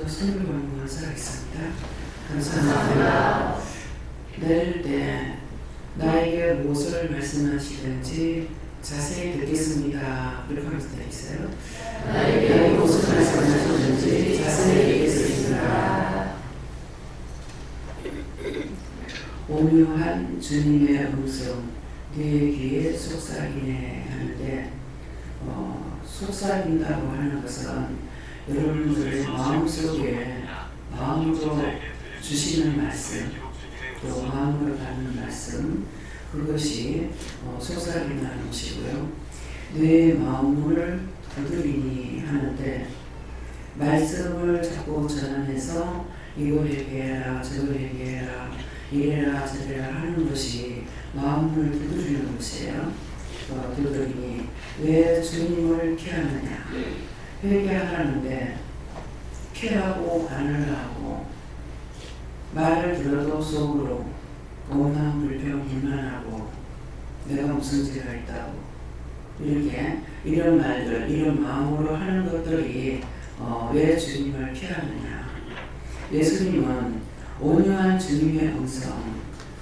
손을 걸고 살아있습니다. 감사합니다. 내릴 때 나에게 무엇을 말씀하시든지 자세히 듣겠습니다. 이렇게 하면서 내리세요. 나에게 무엇을 말씀하시든지 자세히 듣겠습니다. 오묘한 주님의 음성 네 귀에 속삭이네 하는데 속삭인다고 하는 것은 여러분들의 마음속에 마음으로 주시는 말씀 또 마음으로 받는 말씀 그것이 속삭인다는 것이고요. 내 마음을 두드리니 하는데 말씀을 자꾸 전하면서 이걸 얘기해라 저걸 얘기해라 이래라 저래라 하는 것이 마음을 두드리는 것이에요. 두드리니 왜 주님을 피하느냐 회개하라는데 피하고 안을 하고 말을 들어도 속으로 오만 불평 불만하고 내가 무슨 죄가 있다고 이렇게 이런 말들 이런 마음으로 하는 것들이 왜 주님을 피하느냐. 예수님은 온유한 주님의 음성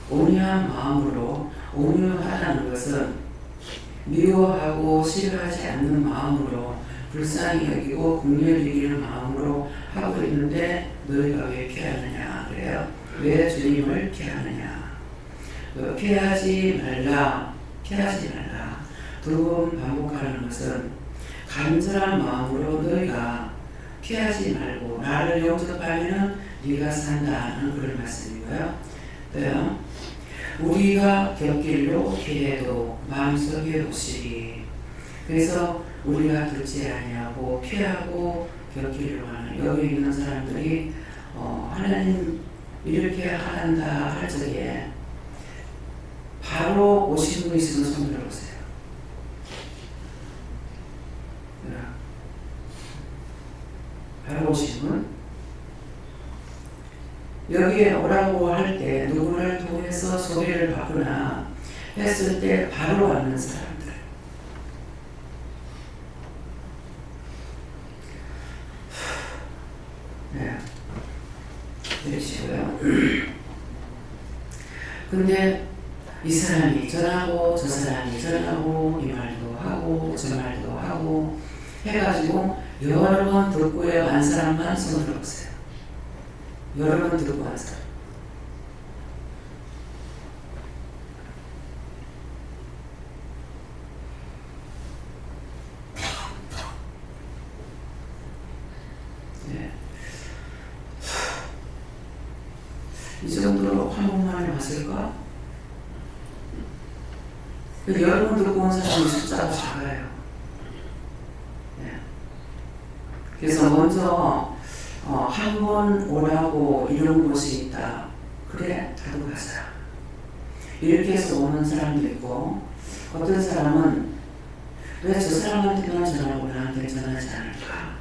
온유한 마음으로 온유하다는 것은 미워하고 싫어하지 않는 마음으로 불쌍히 여기고 긍휼히 여기는 마음으로 하고 있는데 너희가 왜 피하느냐 그래요. 왜 주님을 피하느냐. 피하지 말라 피하지 말라 두 번 반복하는 것은 간절한 마음으로 너희가 피하지 말고 나를 영접하면 네가 산다는 그런 말씀이고요. 또요. 우리가 곁길로 피해도 마음속에 오시리. 그래서 우리가 듣지 아니하고 피하고 곁길로 가는 여기 있는 사람들이 하나님 이렇게 한다 할 적에 바로 오신 분 있으면 손 들어보세요. 바로 오신 분 여기에 오라고 할 때 누구를 통해서 소개를 받거나 했을 때 바로 왔는 사람들 네. 그러시고요. 근데 이 사람이 전하고 저 사람이 전하고 이 말도 하고 저 말도 하고 해가지고 여러 번 듣고요 한 사람만 손을 들어보세요. 여러 번 듣고 한 사람. 네. 이 정도로 한 번만에 왔을까? 여러 번 듣고 온 사람이 숫자가 작아요. 네. 그래서 먼저 한 번 오라고 이런 곳이 있다. 그래, 나도 가자. 이렇게 해서 오는 사람도 있고 어떤 사람은 왜 저 사람한테만 전하고 나한테 전하지 않을까?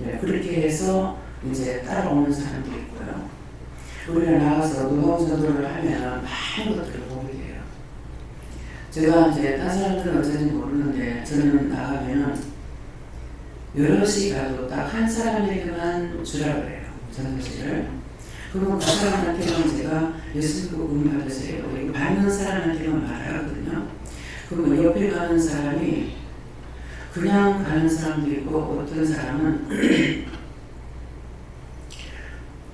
네, 그렇게 해서 이제 따라오는 사람도 있고요. 우리가 나가서 노동 전도를 하면 많은 것들을 보게 돼요. 제가 이제 딴 사람들은 어쩐지 모르는데 저는 나가면은 여럿이 가도 딱 한 사람에게만 주라고 해요. 전도지를. 그리고 그 사람한테는 제가 예수 믿고 구원 받으세요. 이거 받는 사람한테만 말하거든요. 그리고 옆에 가는 사람이 그냥 가는 사람도 있고 어떤 사람은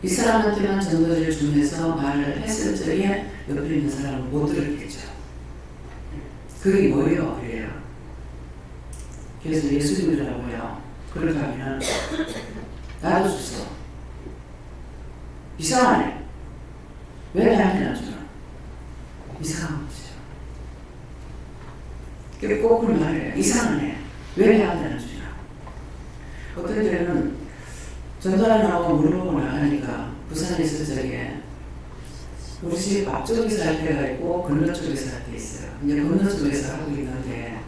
이 사람한테만 전도지를 주면서 말을 했을 적에 옆에 있는 사람은 못 들었겠죠. 그게 뭐예요? 그래요. 그래서 예수 믿으라고요. 그러다면 나도 줬어. 이상하네. 왜 나한테 안 주나? 이상한 거죠. 꼭 그런 말이에요. 이상하네. 왜 나한테 안 주나? 어떤 때는 전도하려고 물어보고 나가니까 부산에 있을 적에 우리 집 앞쪽에서 할 때가 있고 건너 쪽에서 할 때 있어요. 이제 건너 쪽에서 하고 있는데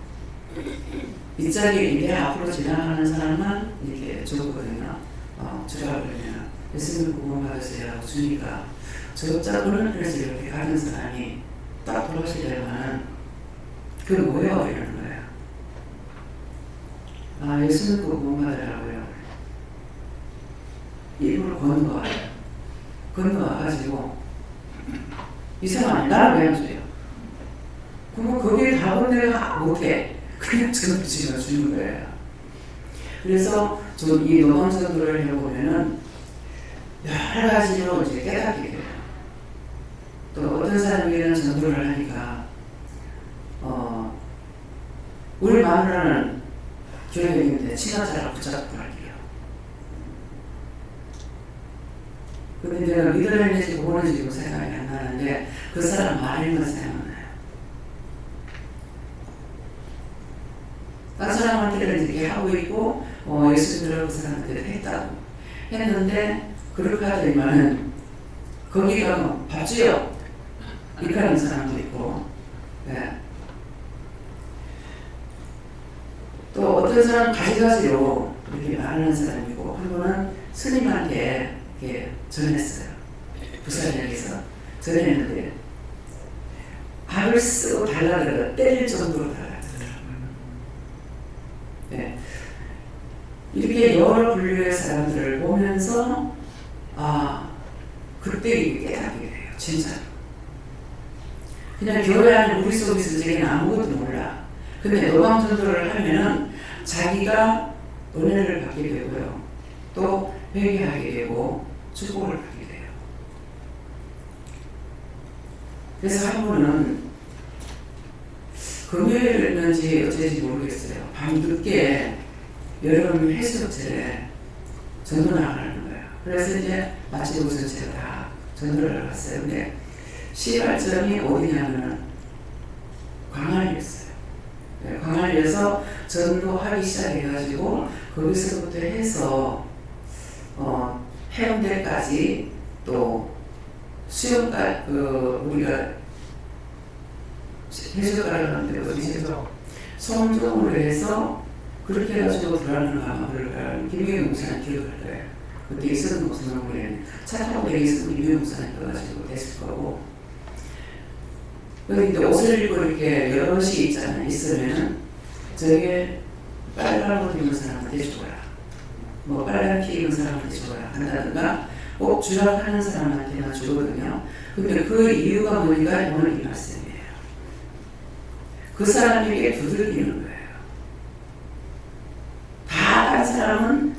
이 자리에 이제 앞으로 지나가는 사람만 이렇게 줬거든요. 주라 그러면 예수님 구원 받으세요 하고 주니까 저 자고는 그래서 이렇게 가는 사람이 딱 돌아오시려면 그게 뭐예요? 이러는 거예요. 예수님 구원 받으라고요. 건너와요. 건너와가지고 이 사람이 나를 왜 안 줘요? 그러면 거기에 답은 내가 못해. 그냥 저는 지어주는 거예요. 그래서 좀 이 노방전도를 해보면은 여러 가지로 이제 깨닫게 돼요. 또 어떤 사람에게는 전도를 하니까 우리 마누라는 교회에 있는데 친화자를 붙잡고 할게요. 근데 내가 믿어야 되는지 모르는지 생각이 안 나는데 그 사람 말일만 생각나요. 다른 사람한테는 이렇게 하고 있고 예수 믿으라고 그 사람한테 했다고 했는데 그렇게 하더니만은 거기 가면 밥 줘요 이렇게 하는 사람도 있고 네. 또 어떤 사람은 가지가지로 이렇게 말하는 사람이고 한 번은 스님한테 이렇게 전했어요. 부산역에서 전했는데 밥을 쓰고 달라들어 때릴 정도로 달라들더라고요. 네. 이렇게 여러 분류의 사람들을 보면서 그때 이게 깨닫게 돼요. 진짜로. 그냥 교회 안에 우리 속에서 자기는 아무것도 몰라. 근데 노방전도를 하면은 자기가 은혜를 받게 되고요. 또 회개하게 되고 축복을 받게 돼요. 그래서 한 번은 금요일이었는지 어쩐지 모르겠어요. 밤늦게 여름 해수욕절에 전도 나가는 거예요. 그래서 이제 마치고서 제가 다 전도를 나갔어요. 근데 시발점이 어디냐면 광안이었어요. 네, 광안리에서 전도하기 시작해가지고 거기서부터 해서 해운대까지 또 수영까지 우리가 해수욕가를 하는데 어디서 송정으로 해서 그렇게 해가지고 들어가는 가마를 김유경 목사님 기억할 거예요. 그때 있었던 목사님 모르겠는데 차 타고 대기에서 김유경 목사님 가가지고 됐을 거고 근데 옷을 입고 이렇게 여럿이 있잖아요. 있으면은 저게 빨간 옷 입은 사람한테 줘라. 뭐 빨간 티 입은 사람한테 줘라. 한다든가 꼭 주락하는 사람한테만 주거든요. 근데 그 이유가 뭐니까 오늘 이 말씀이에요. 그 사람에게 두들기는 거예요. 다른 사람은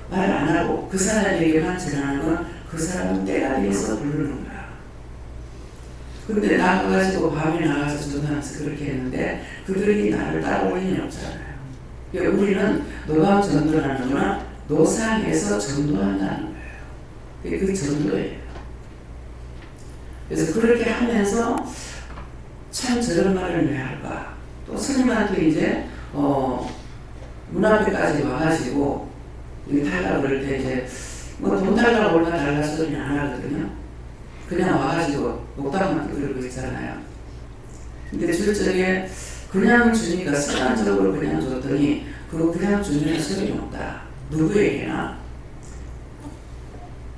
말 안 하고 그 사람에게만 전하는 건 그 사람은 때가 돼서 부르는 거야. 근데 나가가지고 밤에 나가서 전도하면서 그렇게 했는데 그들이 나를 따라올 리는 없잖아요. 그러니까 우리는 노방 전도라는 거는 노상에서 전도한다는 거예요. 그게 전도예요. 그래서 그렇게 하면서 참 저런 말을 왜 할까? 또 스님한테 이제 문 앞에까지 와가지고 이렇게 달라고 그럴 때 이제 뭐 돈 달라고 얼마 달라 소리는 안 하거든요. 그냥 와가지고 목담만 그러고 있잖아요. 근데 실제에 그냥 주니까 습관적으로 그냥 줬더니 그냥 주면 소용없다. 누구에게나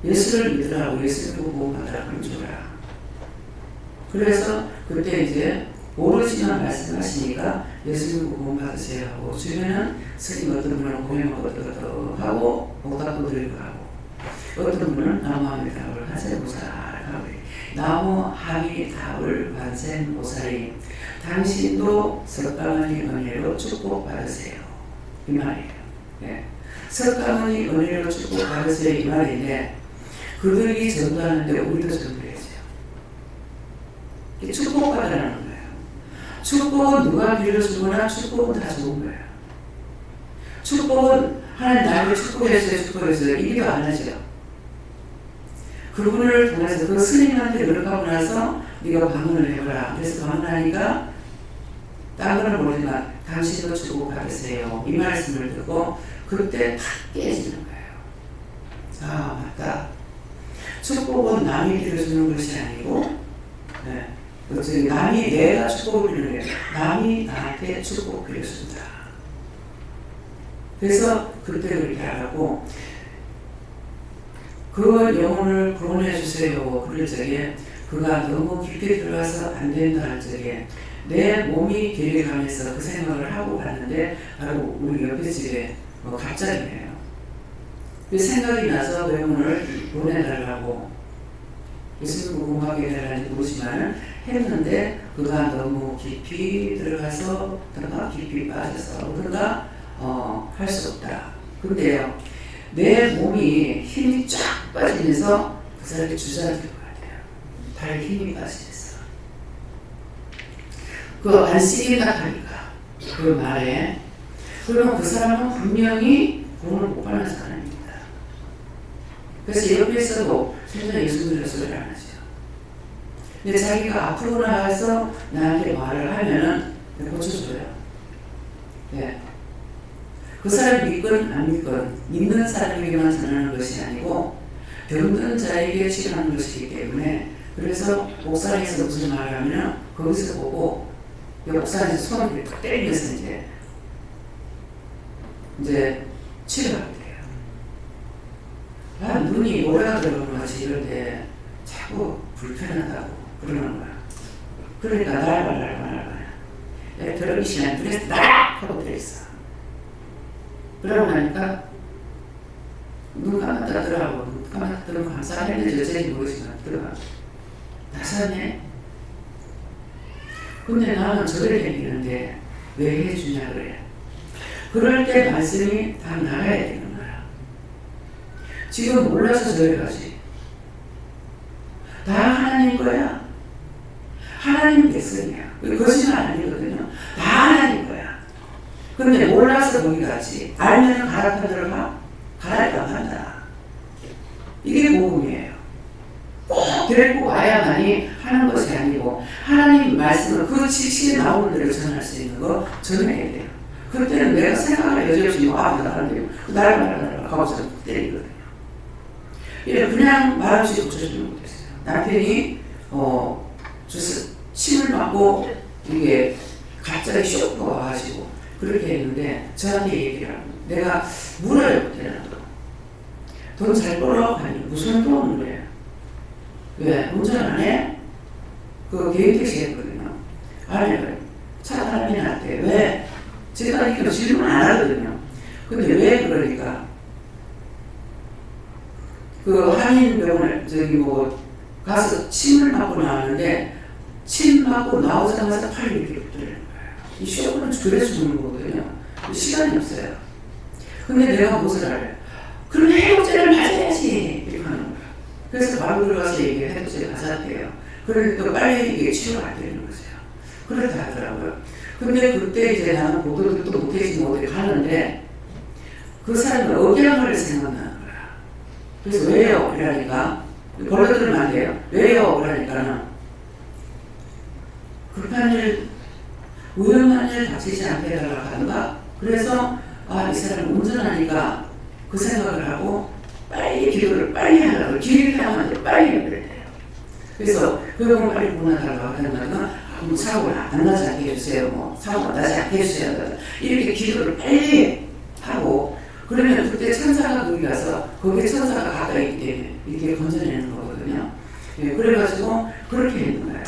예수를 믿으라고 예수를 보고 받으라고 줘라. 그래서 그때 이제 오르시면 말씀하시니까 예수님 구원 받으세요 하고 주면은 스님 어떤 분은 공양하고 하고 목닥도 들고 하고 어떤 분은 나무함이 답을 하세보살 하고 나무 함이 답을 반센 보살이 당신도 석가모니 은혜로 축복받으세요 이 말이에요. 네. 석가모니 은혜로 축복받으세요 이 말인데 그들이 전도하는데 우리도 전도해야죠. 축복받으라는 거예요. 축복은 누가 빌려주거나 축복은 다 좋은 거예요. 축복은 하나님 나에게 축복했어요 이기도 안 하죠. 그분을 통해서 그 스님한테 노력하고 나서 네가 방문을 해보라. 그래서 방문하니까 딴 거는 모르지만 당신도 축복받으세요 이 말씀을 듣고 그때 탁 깨지는 거예요. 맞다. 축복은 남이 빌려주는 것이 아니고 남이 내가 축복을 빌려요. 남이 나한테 축복 빌려준다. 그래서 그때 그렇게 하라고 그 영혼을 구원해 주세요. 그럴 적에 그가 너무 깊게 들어가서 안 된다 할 적에 내 몸이 괴리가면서 그 생각을 하고 갔는데 바로 우리 옆에 집에 갑자기예요. 그 생각이 나서 외문을 보내달라고 예수님 궁금하게 해달라는지 모르지만 했는데 그가 너무 깊이 들어가서 그가 깊이 빠져서 그가 할 수 없다. 근데요, 내 몸이 힘이 쫙 빠지면서 그 사람이 주저앉을 것 같아요. 다리 힘이 빠지면서 그 안식일 같으니까 그 말에 그러면 그 사람은 분명히 구원을 못 받는 사람입니다. 그래서 옆에서도 전혀 예수님을 소리를 안 하죠. 근데 자기가 앞으로 나가서 나한테 말을 하면은 고쳐줘요. 네. 그 사람이 믿건 안 믿건 믿는 사람에게만 전하는 것이 아니고 병든 자에게 치료하는 것이기 때문에 그래서 옥상에서 무슨 말을 하면 거기서 보고 옥상에서 손을 딱 때리면서 이제 치료하게 돼요. 난 눈이 오래가 들어오는 것이 이런데 자꾸 불편하다고 그러는 거야. 그러니까 날아가. 들어오기 시간 눈에서 딱 하고 들어있어. 그러고 나니까 눈 감았다 들어가고 눈 감았다 들어가고 항상 했는지 어쩐지 모르지만 들어가. 나사네. 근데 나는 저를 다니는데 왜 해주냐 그래. 그럴 때 말씀이 다 나가야 되는 거야. 지금 몰라서 저래 가지. 다 하나님 거야. 하나님 백성이야. 거짓말 아니거든요. 다 하나님 거야. 근데 몰라서 거기 가지. 알면 가라앉아 들어가? 가라앉아 간다. 이게 복음이에요. 꼭 데리고 와야만이 하는 것이 아니고 하나님 말씀을 그 지식에 나오는 대로 전할 수 있는 거 전해야 돼요. 그때는 내가 생각을 여지없이 앞으로 나가는데요. 날아가라 가고서 때리거든요. 그냥 말없이 고쳐주는 못했어요. 남편이 침을 맞고 이게 갑자기 쇼크가 와가지고 그렇게 했는데 저한테 얘기를 합니다. 내가 물어요 그때는. 돈 잘 벌어? 아니 무슨 돈을 해? 왜? 운전 안 해? 그 개인택시 했거든요. 아니 그래. 차 타는 나한테 왜? 제가 이렇게 질문 안 하거든요. 근데 왜 그러니까 그 한인병원에 저기 가서 침을 맞고 나왔는데 침 맞고 나오자마자 팔이 이렇게 붙더라는 거예요. 이 쇼크는 그래서 죽는 거거든요. 시간이 없어요. 근데 내가 무엇을 할래? 그럼 해독제를 맞아야지 이렇게 하는 거예요. 그래서 바로 들어가서 얘기해 해독제 가자대요. 그러니까 빨리 이게 치료가 안 되는 거죠. 그렇다 하더라고요. 근데 그때 이제 나는 보도도 못해지 못해 가는데 그 사람은 억양을 생각나는 거야. 그래서 왜요? 이러니까 벌러들으면 안 돼요. 왜요? 그러니까는 급한 일, 위험한 일 닥치지 않게 해달라고 하는가? 그래서 이 사람은 운전하니까 그 생각을 하고 빨리 기도를 빨리 하려고 길을 향하면 빨리 해야 돼요. 그래서 그거 빨리 보내달라고 하다가 사고를 안 나지 않게 해주세요. 사고가 나지 않게 해주세요. 이렇게 기도를 빨리 하고 그러면 그때 천사가 거기 가서 거기에 천사가 가까이 있기 때문에 이렇게 건져내는 거거든요. 그래가지고 그렇게 했는 거예요.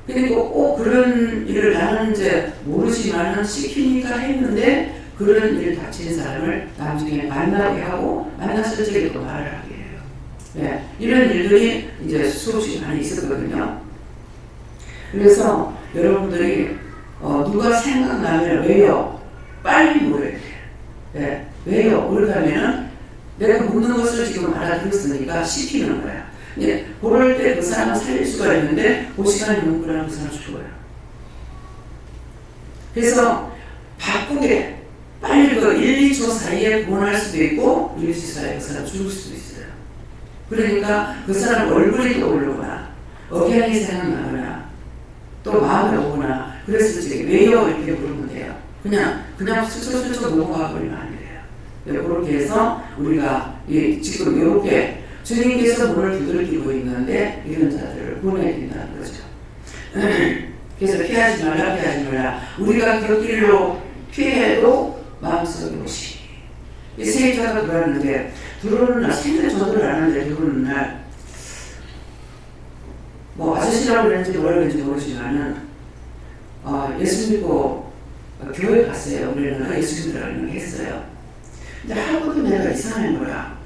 그리고 꼭 그런 일을 나는 이제 모르지만은 시키니까 했는데 그런 일 다친 사람을 나중에 만나게 하고 만났을 적에 또 말을 하게 해요. 네, 이런 일들이 이제 수없이 많이 있었거든요. 그래서 여러분들이 누가 생각나면 왜요? 빨리 물어야 돼요. 네, 왜요? 그러다면은 내가 묻는 것을 지금 알아들었으니까 시키는 거야. 네, 그럴 때 그 사람은 살릴 수가 있는데 그 시간이 넘으면 그 사람 죽어요. 그래서 바꾸게 빨리 그 1, 2초 사이에 구원할 수도 있고 1, 2초 사이에 그 사람 죽을 수도 있어요. 그러니까 그 사람 얼굴이 떠오르거나 억양이 생각나거나 또 마음에 오거나 그랬을 때 왜요? 이렇게 물으면 돼요. 그냥 스쳐 넘어가 버리면 안 돼요. 그렇게 해서 우리가 지금 이렇게 주님께서 문을 두들기고 있는데 이런 자들을 보내야 된다는 거죠. 그래서 피하지 말라. 우리가 그 길로 피해도 마음속에 오시. 이 세자가 들어왔는데 들어오는 날 생전 전도를 안 하는데 들어오는 날 아저씨라고 그랬는지 뭐라 그랬는지 모르지만은 예수 믿고 교회 갔어요. 우리는 예수 믿으라고 했어요. 근데 하고도 내가 이상한 거야.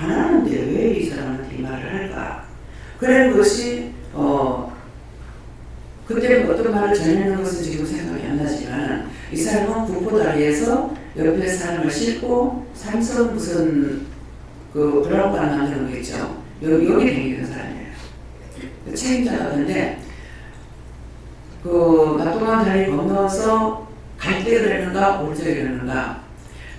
안 하는데 왜 이 사람한테 이 말을 할까? 그런 것이 그때 어떤 말을 전했는 것은 지금 생각이 안 나지만 이 사람은 국보다리에서 옆에 사람을 싣고 삼성 무슨 그 브라운관 만드는 거 있죠. 여기 다니는 사람이에요. 그 책임자였는데 그 마동강 다리 건너서 갈 때 그랬는가 올 때 그랬는가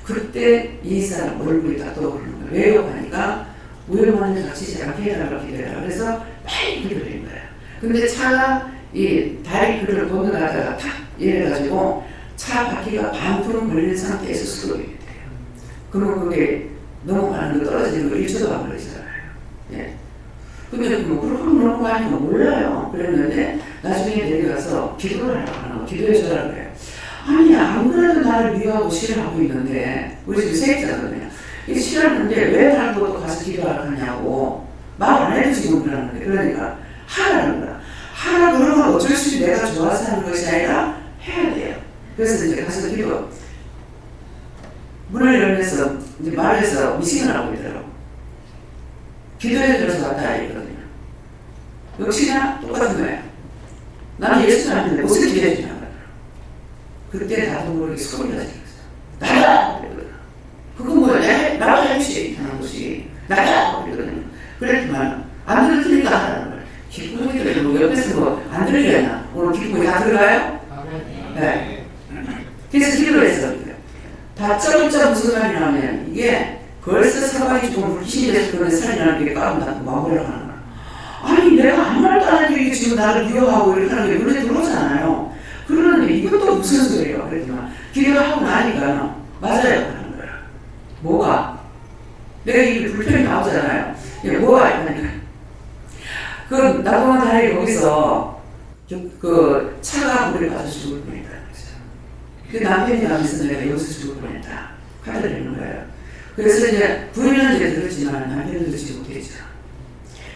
그때 이 사람 얼굴이 딱 떠오르는 거예요. 왜요? 하니까 우연만에 같이 않게 해달라고 기대라. 그래서 빨리 기도드린 거예요. 근데 차가 이 다리 그를 건너가다가 탁 이래가지고 차 바퀴가 반품 걸린 상태에서 수동이 돼요. 그러면 그게 너무 많은 거 떨어지는 거 1초도 안 걸리잖아요. 예. 근데 뭐 그렇게 그런 거 아니면 몰라요. 그랬는데 나중에 내려가서 기도를 하라고 하는 거, 기도해주라고 그래요. 아니 안 그래도 나를 미워하고 싫어하고 있는데 우리 지금 세입자거든요. 이 싫었는데 왜 다른 것도 가서 기도하라고 하냐고 말 안 해도 지금 그러는데 그러니까 하라는 거야. 하라 그러면 어쩔 수 없이 내가 좋아서 하는 것이 아니라 해야 돼요. 그래서 이제 가서 기도 문을 열면서 이제 말해서 미싱을 하고 있더라고. 기도해 들어서 왔다 이거든요. 역시나 똑같은 거예요. 나는 예수는 안 했는데 무슨 기도해 주냐. 그때 나도 모르게 소리가 질렀어. 나가! 그건 뭐야? 나도 할지 하는 것이 나가! 그러거든요. 그랬지만 안 들으니까 하라는 거예요. 기쁨이 들어요. 뭐 옆에서 뭐 안 들리겠나? 오늘 기쁨이 다 들어가요? 네. 그래서 기도를 했어. 다짜고짜 무슨 말이냐면 이게 벌써 사방이 좀 불신이 돼서 그런 살이라는 게 까운다고 막으려고 하는 거야. 아니 내가 아무 말도 안 하는데 이게 지금 나를 미워하고 이렇게 하는 게 눈에 들어오잖아요. 그러는데 이것도 무슨 소리예요? 그랬더니 기도하고 나니까 맞아요 하는 거야. 뭐가? 내가 이 불편이 나오잖아요. 이게 뭐가? 하니까 그 나동한 다리 거기서 그 차가 물에 빠져 죽을 뻔했다는 거죠. 그 남편이 가면서 내가 여기서 죽을 뻔했다 카드를 내는 거예요. 그래서 이제 부인은 이제 들었지만 남편은 들지 못했죠.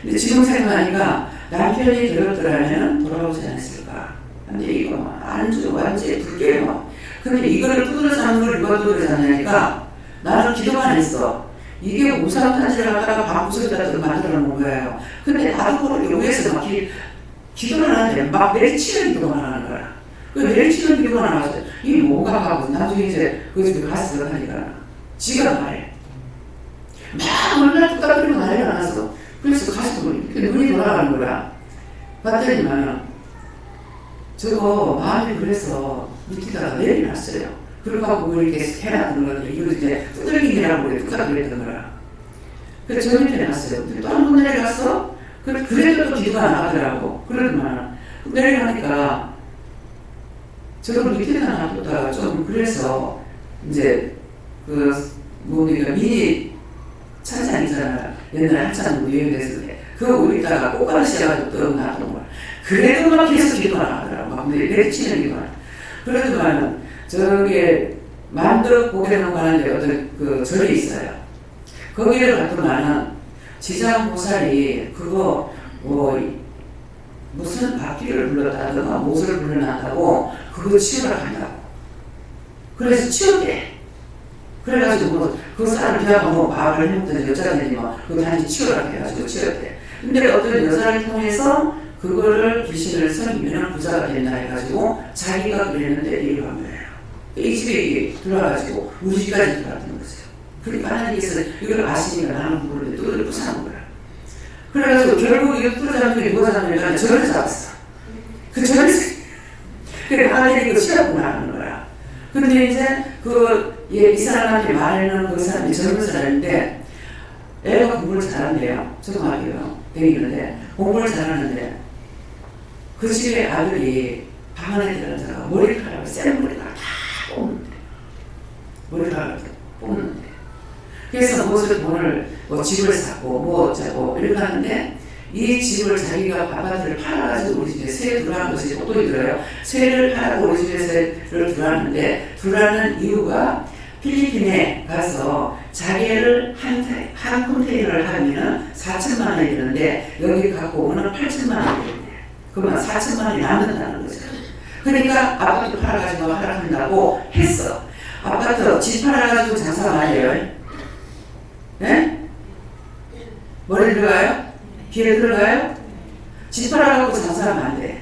근데 지금 생각하니까 남편이 들었더라면 돌아오지 않았을까. 근데 이거 안주 완전히 불게요. 근데 이거를 두드려 잡는 걸 누가 두드려 잡냐니까 나는 기도만 했어. 이게 우상탄지를 갖다가 방구석에다 만들어 놓은 거예요. 근데 나도 모르게 위에서 막 기도를 하는데 막 내리치는 기도만 하는 거야. 그 내리치는 기도만 하면서 이게 뭔가 하고 나중에 이제 그 집에 갔어 하니까 지가 말해. 막 얼마나 뚝딱거리고 난리가 났어. 그래서 가서 눈이 돌아가는 거야. 봤더니만 저거 마음이 그래서 밑에다가 내려놨어요. 그러고 뭐 이렇게 해놨던 건데 이거 이제 두들기이라고 그래 뚝딱거렸던 거야. 그래서 저 밑에 놨어요. 근데 또 한 번 내려갔어? 그래도 또 기도가 안 하더라고. 그러더만 내려가니까 저걸 밑에다 놔뒀다가 좀 그래서 이제 그 뭡니까 미니 찬장이잖아. 옛날에 한참 유행됐을 때 그거 우리다가 꽃가루 씌워가지고 떡 놔둔 거야. 그래도 막 계속 기도가 나더라고. 막 내리치는 기도가. 그래도만 저기 만덕 고개는 가는데 어떤 그 절이 있어요. 거기를 갔더만은 지장보살이 그거 뭐 무슨 악기를 불렀다든가 모습을 불러놨다고 그거 치우러 간다고. 그래서 치웠대. 그래가지고 뭐 그 사람 비하고 뭐 말을 해먹던 여자들이 뭐 그거 단지 치우라 해가지고 치웠대. 근데 어떤 여자를 통해서 그거를 귀신을 섬기면 부자가 된다 해가지고 자기가 그랬는데 이리 간 거예요. 이 집에 들어와가지고 우리 집까지 들어왔던 거죠. 그러니까 하나님께서 이걸 아시니까 나는 모르는데 또 이렇게 사는 거야. 그래가지고 결국 이거 뚫어잡는 게 뭐가 잡냐면 저를 잡았어. 그 저를 그래 하나님이 이거 치라구나 하는 거야. 근데 이제 이 사람한테 말하는 그 사람이 젊은 사람인데 애가 공부를 잘한대요. 초등학교요. 다니는데 공부를 잘하는데 그 집에 아들이 방 안에 들어가서 머리카락을 센 머리카락 다 뽑는데 머리카락을 뽑는데 그래서 무슨 돈을 뭐 집을 샀고 뭐 어쩌고 이렇게 하는데 이 집을 자기가 아파트를 팔아가지고 우리 집에 새 들어간 것이 똑똑히 들어요. 새를 팔고 우리 집에 새를 들어왔는데 들어가는 이유가 필리핀에 가서 자개를 한 컨테이너를 하면 4천만 원이 드는데 여기 갖고 오는 8천만 원이 드는데 그러면 4천만 원이 남는다는 거죠. 그러니까 아파트 팔아가지고 하락한다고 했어. 아파트 집 팔아가지고 장사 많이 해요. 네? 머리 들어가요? 귀에 들어가요? 집 팔아갖고 장사하면 안 돼.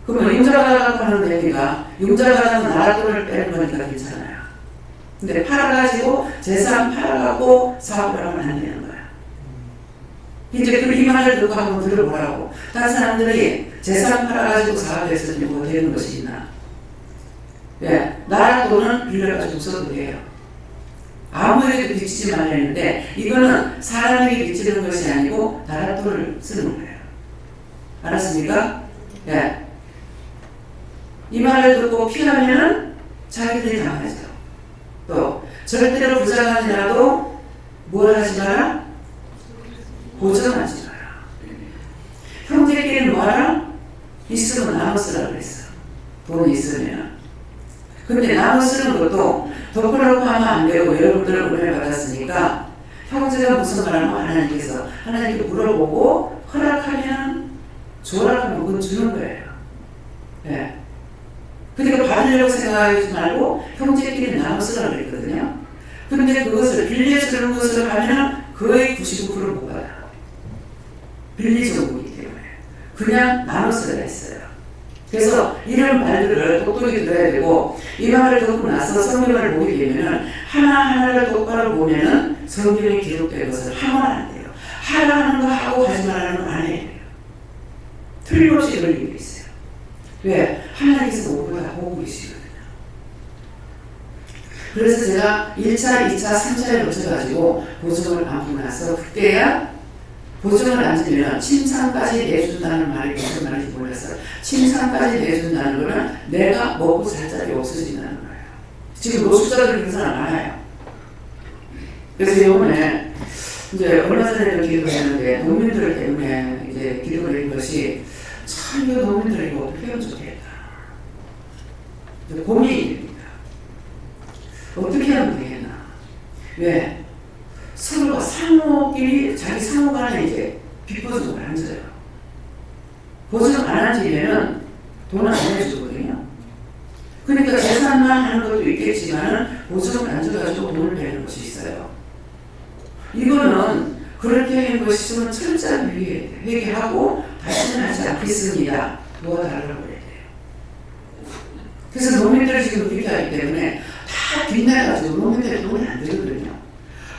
그러면 융자가라고 하는 얘기가 융자가라는 나라 돈을 빼는 거니까 괜찮아요. 근데 팔아가지고 재산 팔아갖고 사업을 하면 안 되는 거야. 이제 이 말을 듣고 한번 들어보라고. 다른 사람들이 재산 팔아가지고 사업해서 뭐 되는 것이 있나? 예, 나라 돈은 빌려가지고 써도 돼요. 아무에도 빚지지 말라 했는데 이거는 사람에게 빚지는 것이 아니고 나라 돈을 쓰는 거예요. 알았습니까? 예. 이 말을 듣고 피하면은 자기들이 당하죠. 또 절대로 부자가 뭘 하지 마라? 보증하지 마라. 형제끼리 뭐하라? 있으면 나눠 쓰라 그랬어. 돈이 있으면. 근데 나눠 쓰는 것도 덕분으로 하면 안 되고 여러분들을 은혜를 받았으니까 형제가 무슨 말하면 하나님께 물어보고 허락하면 줘라면 그건 주는 거예요. 네. 그러니까 받으려고 생각하지 말고 형제끼리 나눠 쓰라 그랬거든요. 근데 그것을 빌려주는 것을 하면 거의 99% 못 받아. 빌리정부이기 때문에 그냥 나눠 쓰라 했어요. 그래서 이런 말들을 똑똑히 들어야 되고 이 말을 듣고 나서 성경을 보게 되면은 하나하나를 똑바로 보면은 성경에 기록된 것을 하면 안 돼요. 하라는 거 하고 하지 말라는 거 안 해야 돼요. 틀림없이 그런 일이 있어요. 왜? 하나님께서 모두 다 보고 계시거든요. 그래서 제가 1차, 2차, 3차에 거쳐가지고 보증을 받고 나서 그때야 보증을 안 주면 침상까지 내준다는 말이 무슨 말인지 몰랐어요. 침상까지 내준다는 거는 내가 먹고 살 자리 없어진다는 거예요. 지금 노숙자들 그런 사람 많아요. 그래서 이번에 이제 얼마 전에 기도를 했는데 농민들 때문에 이제 기도를 한 것이 참 이거 농민들 이거 어떻게 하면 좋겠다. 고민이 됩니다. 어떻게 하면 되겠나. 왜? 서로가 상호끼리 자기 상호 간에 이제 빚보증을 안 줘요. 보증 안 하지면은 돈을 안 내주거든요. 그러니까 재산만 하는 것도 있겠지만은 보증을 안 줘가지고 돈을 내는 것이 있어요. 이거는 그렇게 한 것이면 철저히 회개하고 다시는 하지 않겠습니다. 도와달라고 해야 돼요. 그래서 농민들이 지금 그렇게 하기 때문에 다 빚내가지고 농민들이 돈이 안 들거든요.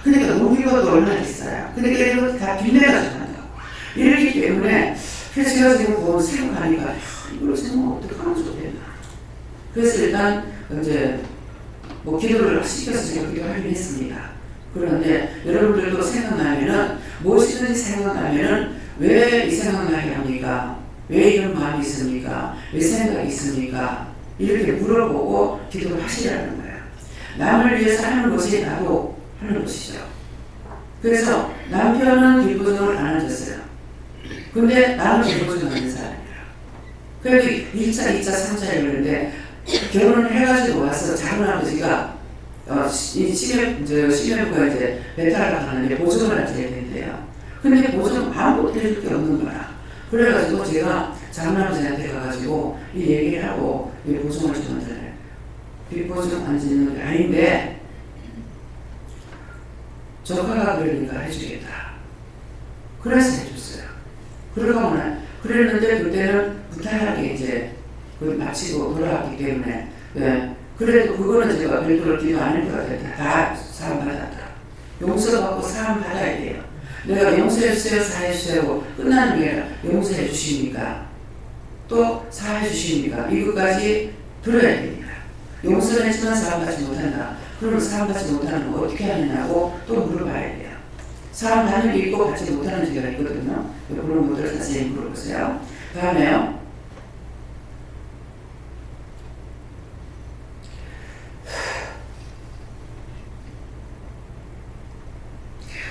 그러니까 농기과도 얼마나 있어요. 그러니까 이거 다 빚내가지고 한다고. 이러기 때문에 그래서 제가 지금 뭐 생각하니까 이걸 생각하면 어떻게 하면 좋겠나. 그래서 일단 이제 뭐 기도를 시켜서 제가 기도하긴 했습니다. 그런데 여러분들도 생각나면은 무엇이든지 생각나면은 왜 이 생각나게 합니까? 왜 이런 마음이 있습니까? 왜 생각이 있습니까? 이렇게 물어보고 기도를 하시라는 거예요. 남을 위해서 하는 것이 나도 하는 것이죠. 그래서 남편은 뒷보증을 안 해줬어요. 근데 나는 뒷보증 하는 사람이에요. 그래도 1차, 2차, 3차 이러는데 결혼을 해가지고 와서 작은 아버지가 이 심해부가 이제 배탈을 하는데 보증을 해줘야 된대요. 근데 보증 아무것도 해줄 게 없는 거야. 그래가지고 제가 작은 아버지한테 가가지고 이 얘기를 하고 이 보증을 주는데 뒷보증 안 짓는 게 아닌데 조카가 그러니까 해주겠다. 그래서 해줬어요. 그랬는데 그때는 무탈하게 이제 마치고 돌아왔기 때문에 네. 그래도 그거는 제가 별도로 기도 안 할 것 같아요. 다 사함 받았다. 용서받고 사함 받아야 돼요. 내가 용서해주세요, 사해주세요 끝나는 게 아니라 용서해 주십니까? 또 사해 주십니까? 이것까지 들어야 됩니다. 용서를 했지만 사함 받지 못한다. 그러면 사함 받지 못하는 거 어떻게 하느냐고 또 물어봐야 돼요. 사함 받는 게 있고 받지 못하는 지가 있거든요. 그런 것들을 자세히 물어보세요. 다음에요.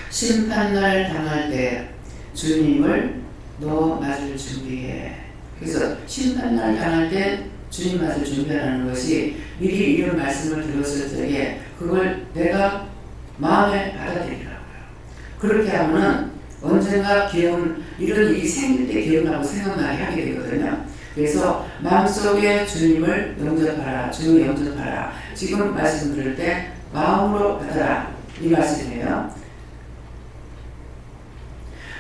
심판날 당할 때 주님을 너 맞을 준비해. 그래서 심판날 당할 때 주님 맞을 준비하라는 것이 미리 이런 말씀을 들었을 때에 그걸 내가 마음에 받아들이라고요. 그렇게 하면은 언젠가 이런 일이 생길 때 기억나고 생각나게 하게 되거든요. 그래서 마음속에 주님을 영접하라. 주님을 영접하라. 지금 말씀 들을 때 마음으로 받아라. 이 말씀이에요.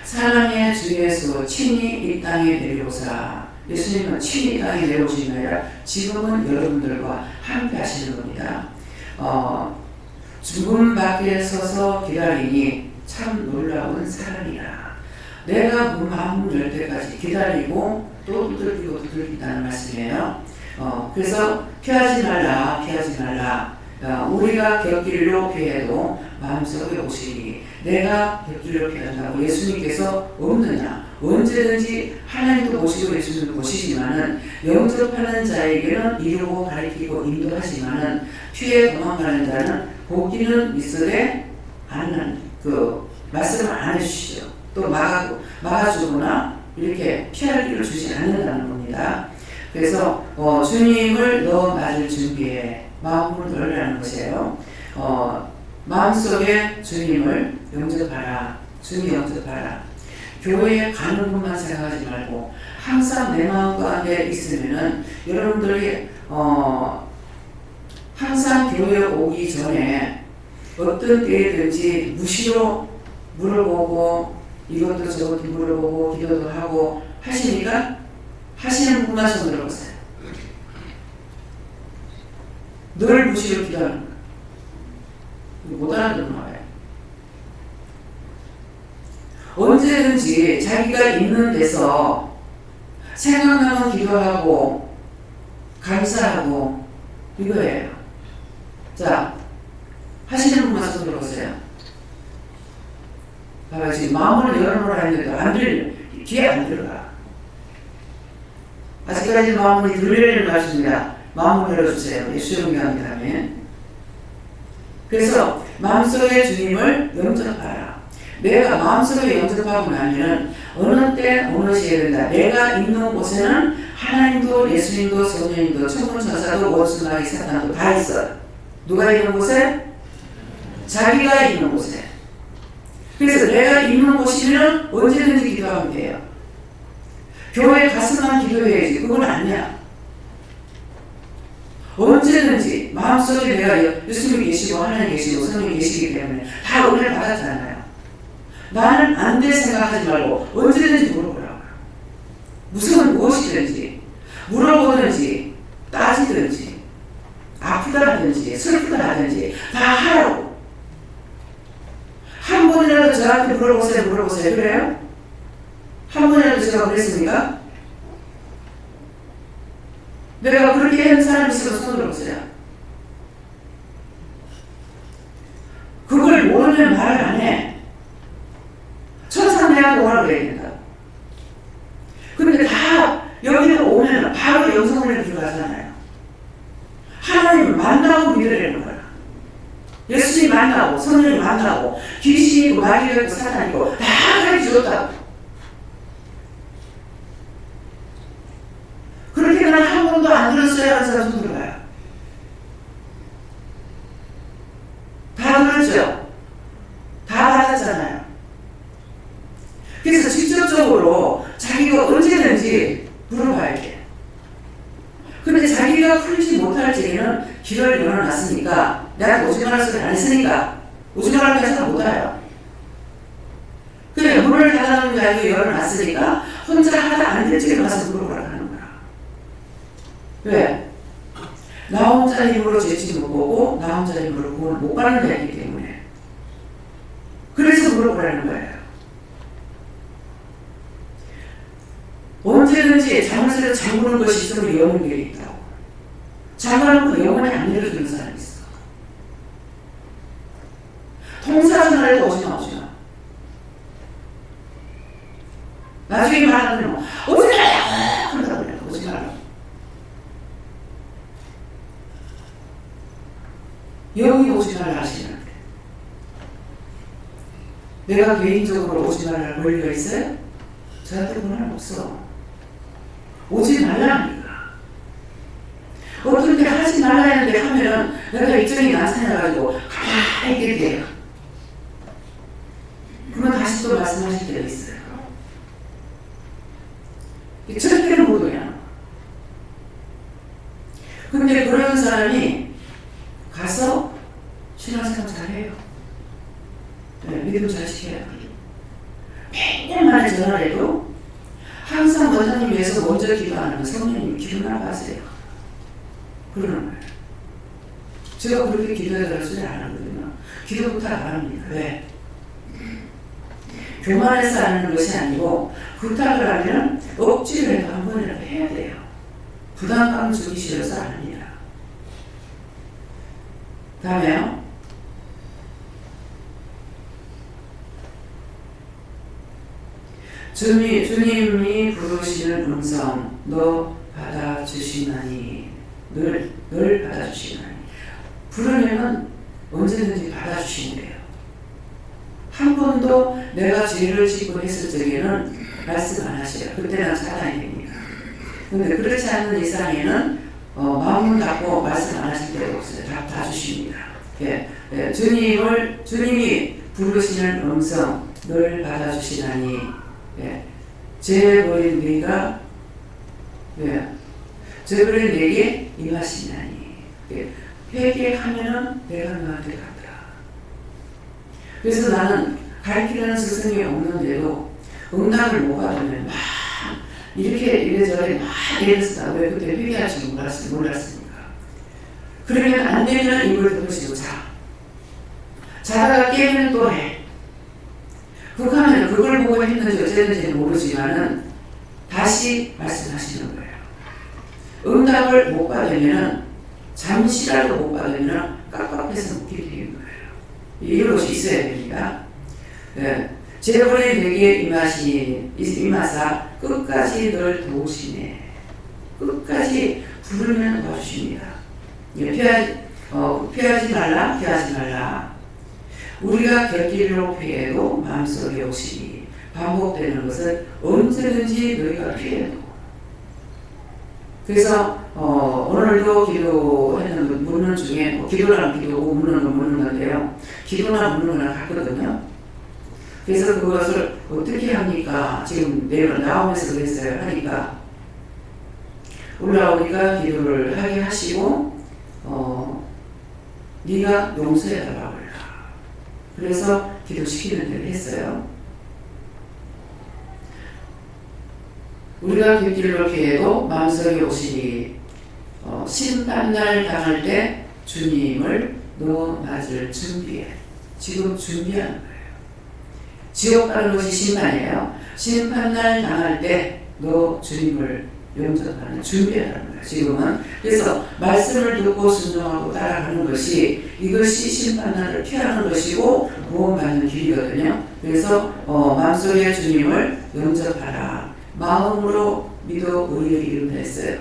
사랑의 주 예수 친히 이 땅에 내려오사. 예수님은 친히 이 땅에 내려오신 게 아니라 지금은 여러분들과 함께 하시는 겁니다. 죽음 밖에 서서 기다리니 참 놀라운 사랑이라. 내가 마음 열 때까지 기다리고 또 두들기고 두들긴다는 말씀이에요. 그래서 피하지 말라, 피하지 말라. 우리가 곁길로 피해도 마음속에 오시니 내가 곁길로 피한다고 예수님께서 없느냐? 언제든지 하나님도 보시고 예수님도 보시지만은 영접하는 자에게는 이루고 가리키고 인도하지만은 피해 도망가는 자는 보기는 있으되 않는 그 말씀을 안 해주시죠. 또 막아주거나 이렇게 피할 길을 주지 않는다는 겁니다. 그래서 주님을 너 맞을 준비해 마음을 열라는 것이에요. 마음속에 주님을 영접하라. 주님 영접하라. 교회에 가는 것만 생각하지 말고 항상 내 마음 가운데 있으면은 여러분들이 항상 교회 오기 전에 어떤 때든지 무시로 물어보고 이것도 저것도 물어보고 기도도 하고 하시니까 하시는 분만 손 들어보세요. 늘 무시로 기도하는 거예요. 못 알아듣는 거예요. 언제든지 자기가 있는 데서 생각나면 기도하고 감사하고 이거예요. 자, 하시는 분만 손 들어보세요. 봐봐, 지금 마음을 열어놓으라 했는데 귀에 안 들어가. 아직까지 마음을 들으려는 것입니다. 마음을 열어주세요. 예수의 명함이 아멘. 그래서 마음속에 주님을 영접하라. 내가 마음속에 영접하고 나면 어느 때 어느 시에 된다. 내가 있는 곳에는 하나님도 예수님도 성령님도 천군천사도 원수마귀 사탄도 다 있어요. 누가 있는 곳에? 자기가 있는 곳에. 그래서 내가 있는 곳이면 언제든지 기도하면 돼요. 교회 가서만 기도해야지. 그건 아니야. 언제든지 마음속에 내가 예수님이 계시고 하나님 계시고 성령이 계시기 때문에 다 은혜를 받았잖아요. 나는 안 될 생각하지 말고 언제든지 물어보라고요. 무엇이든지 물어보든지 따지든지 아프다든지 슬프다든지 다 하라고. 한 번이라도 저한테 물어보세요. 그래요? 한 번이라도 제가 그랬습니까? 내가 그렇게 한 사람이 있으면 손 들어보세요. 그걸 모르면 말을 안 해. 천상 내가 뭐라고 그래야 된다. 근데 다 여기로 오면 바로 영성으로 들어가잖아요. 하나님을 만나고 믿으려는 거야. 예수님 만나고 성령님 만나고 귀신이고 마귀가 있고 사탄이고 다 가르쳐줬다고. 그렇게 난 한 번도 안 들었어요 하는 사람 손 들어봐요. 다 들었죠? 다 받았잖아요. 그래서 직접적으로 자기가 언제든지 물어봐야 돼. 그런데 자기가 풀지 못할 적에는 길을 열어놨으니까 내가 오지 말할 소리 안 했으니까 오지 말라고 해서 못 와요. 그래 문을 닫아놓은 게 아니고 열어놨으니까 혼자 하다 안 될 적에 가서 물어보라고 하는 거야. 왜? 나 혼자 힘으로 죄지 못 보고 나 혼자 힘으로 구원을 못 받는 자이기 때문에 그래서 물어보라는 거예요. 언제든지 자물쇠를 잠그는 것이 있으면 영혼이 있다고. 잠가놓고 영혼이 안 열어주는 사람이 있어. 통사전화에도 오지마. 나중에 말하면 오지 말라고 한다고 그래. 오지 말라고. 여기 오지 말라 하시는데 내가 개인적으로 오지 말라 권리가 있어요? 저한테 권한은 없어. 오지 말라니까. 어떻게 하지 말라 했는데 하면은 내가 일정이 나타나가지고 가만히 있게 돼요. 그러면 다시 또 말씀하실 때가 있어요. 절대로 못 오냐. 근데 그런 사람이 가서 신앙생활 잘해요. 네, 믿음 잘 지켜요. 100년 만에 전화를 해도 항상 원장님 위해서 먼저 기도하는 건 성령님 기도나 가세요. 그러는 거예요. 제가 그렇게 기도해달라고 소리 안 하거든요. 기도 부탁 안 합니다. 왜? 교만해서 하는 것이 아니고 부탁을 하면 억지로 해도 한 번이라도 해야 돼요. 부담감을 주기 싫어서 안 합니다. 다음에요. 주님이 부르시는 음성 너 받아주시나니 늘 받아주시나니 부르면은 언제든지 받아주신대요. 한 번도 내가 죄를 짓고 했을 적에는 말씀 안 하셔요. 그때는 사단이 됩니다. 근데 그렇지 않는 이상에는 마음을 닫고 말씀 안 하실 때가 없어요. 다 주십니다. 예, 예, 주님이 부르시는 음성 늘 받아주시나니 예, 죄 버린 네가 예, 죄 버린 내게 임하시나니 예, 회개하면은 내가 너한테 가더라. 그래서 나는 가르치려는 스승이 없는데도 응답을 못 받으면 막 이렇게 이래저래 막 이래서 왜 그때 회개할 줄 몰랐습니까? 그러면 안 되면 입을 덮으시고 자다가 깨면 또 해. 그렇게 하면 그걸 보고 했는지 어쨌는지는 모르지만은 다시 말씀하시는 거예요. 응답을 못 받으면은 잠시라도 못 받으면 깝깝해서 못 기도하는 거예요. 이런 것이 있어야 됩니다. 네. 제벌의 내게 임하사 끝까지 널 도우시네. 끝까지 부르면 도와주십니다. 피하지 말라. 우리가 곁길로 피해도 마음속에 욕심이 반복되는 것은 언제든지 너희가 피해도. 그래서 오늘도 기도했는 묻는 중에 기도랑 기도고 묻는 거 묻는 건데요. 기도나 묻는 거랑 같거든요. 그래서 그것을 어떻게 합니까? 지금 내일 나오면서 그랬어요. 하니까 올라오니까 기도를 하게 하시고 네가 용서해달라고 해라. 그래서 기도시키는 대로 했어요. 우리가 곁길로 피해도 마음속에 오시니 심판날 당할 때 주님을 너 맞을 준비해. 지금 준비하는 거예요. 지옥 가는 것이 심판이에요. 심판날 당할 때 너 주님을 영접하는 준비하는 거예요. 지금은. 그래서 말씀을 듣고 순종하고 따라가는 것이 이것이 심판날을 피하는 것이고 구원받는 길이거든요. 그래서 마음속에 주님을 영접하라. 마음으로 믿어 의를 이룬다 했어요.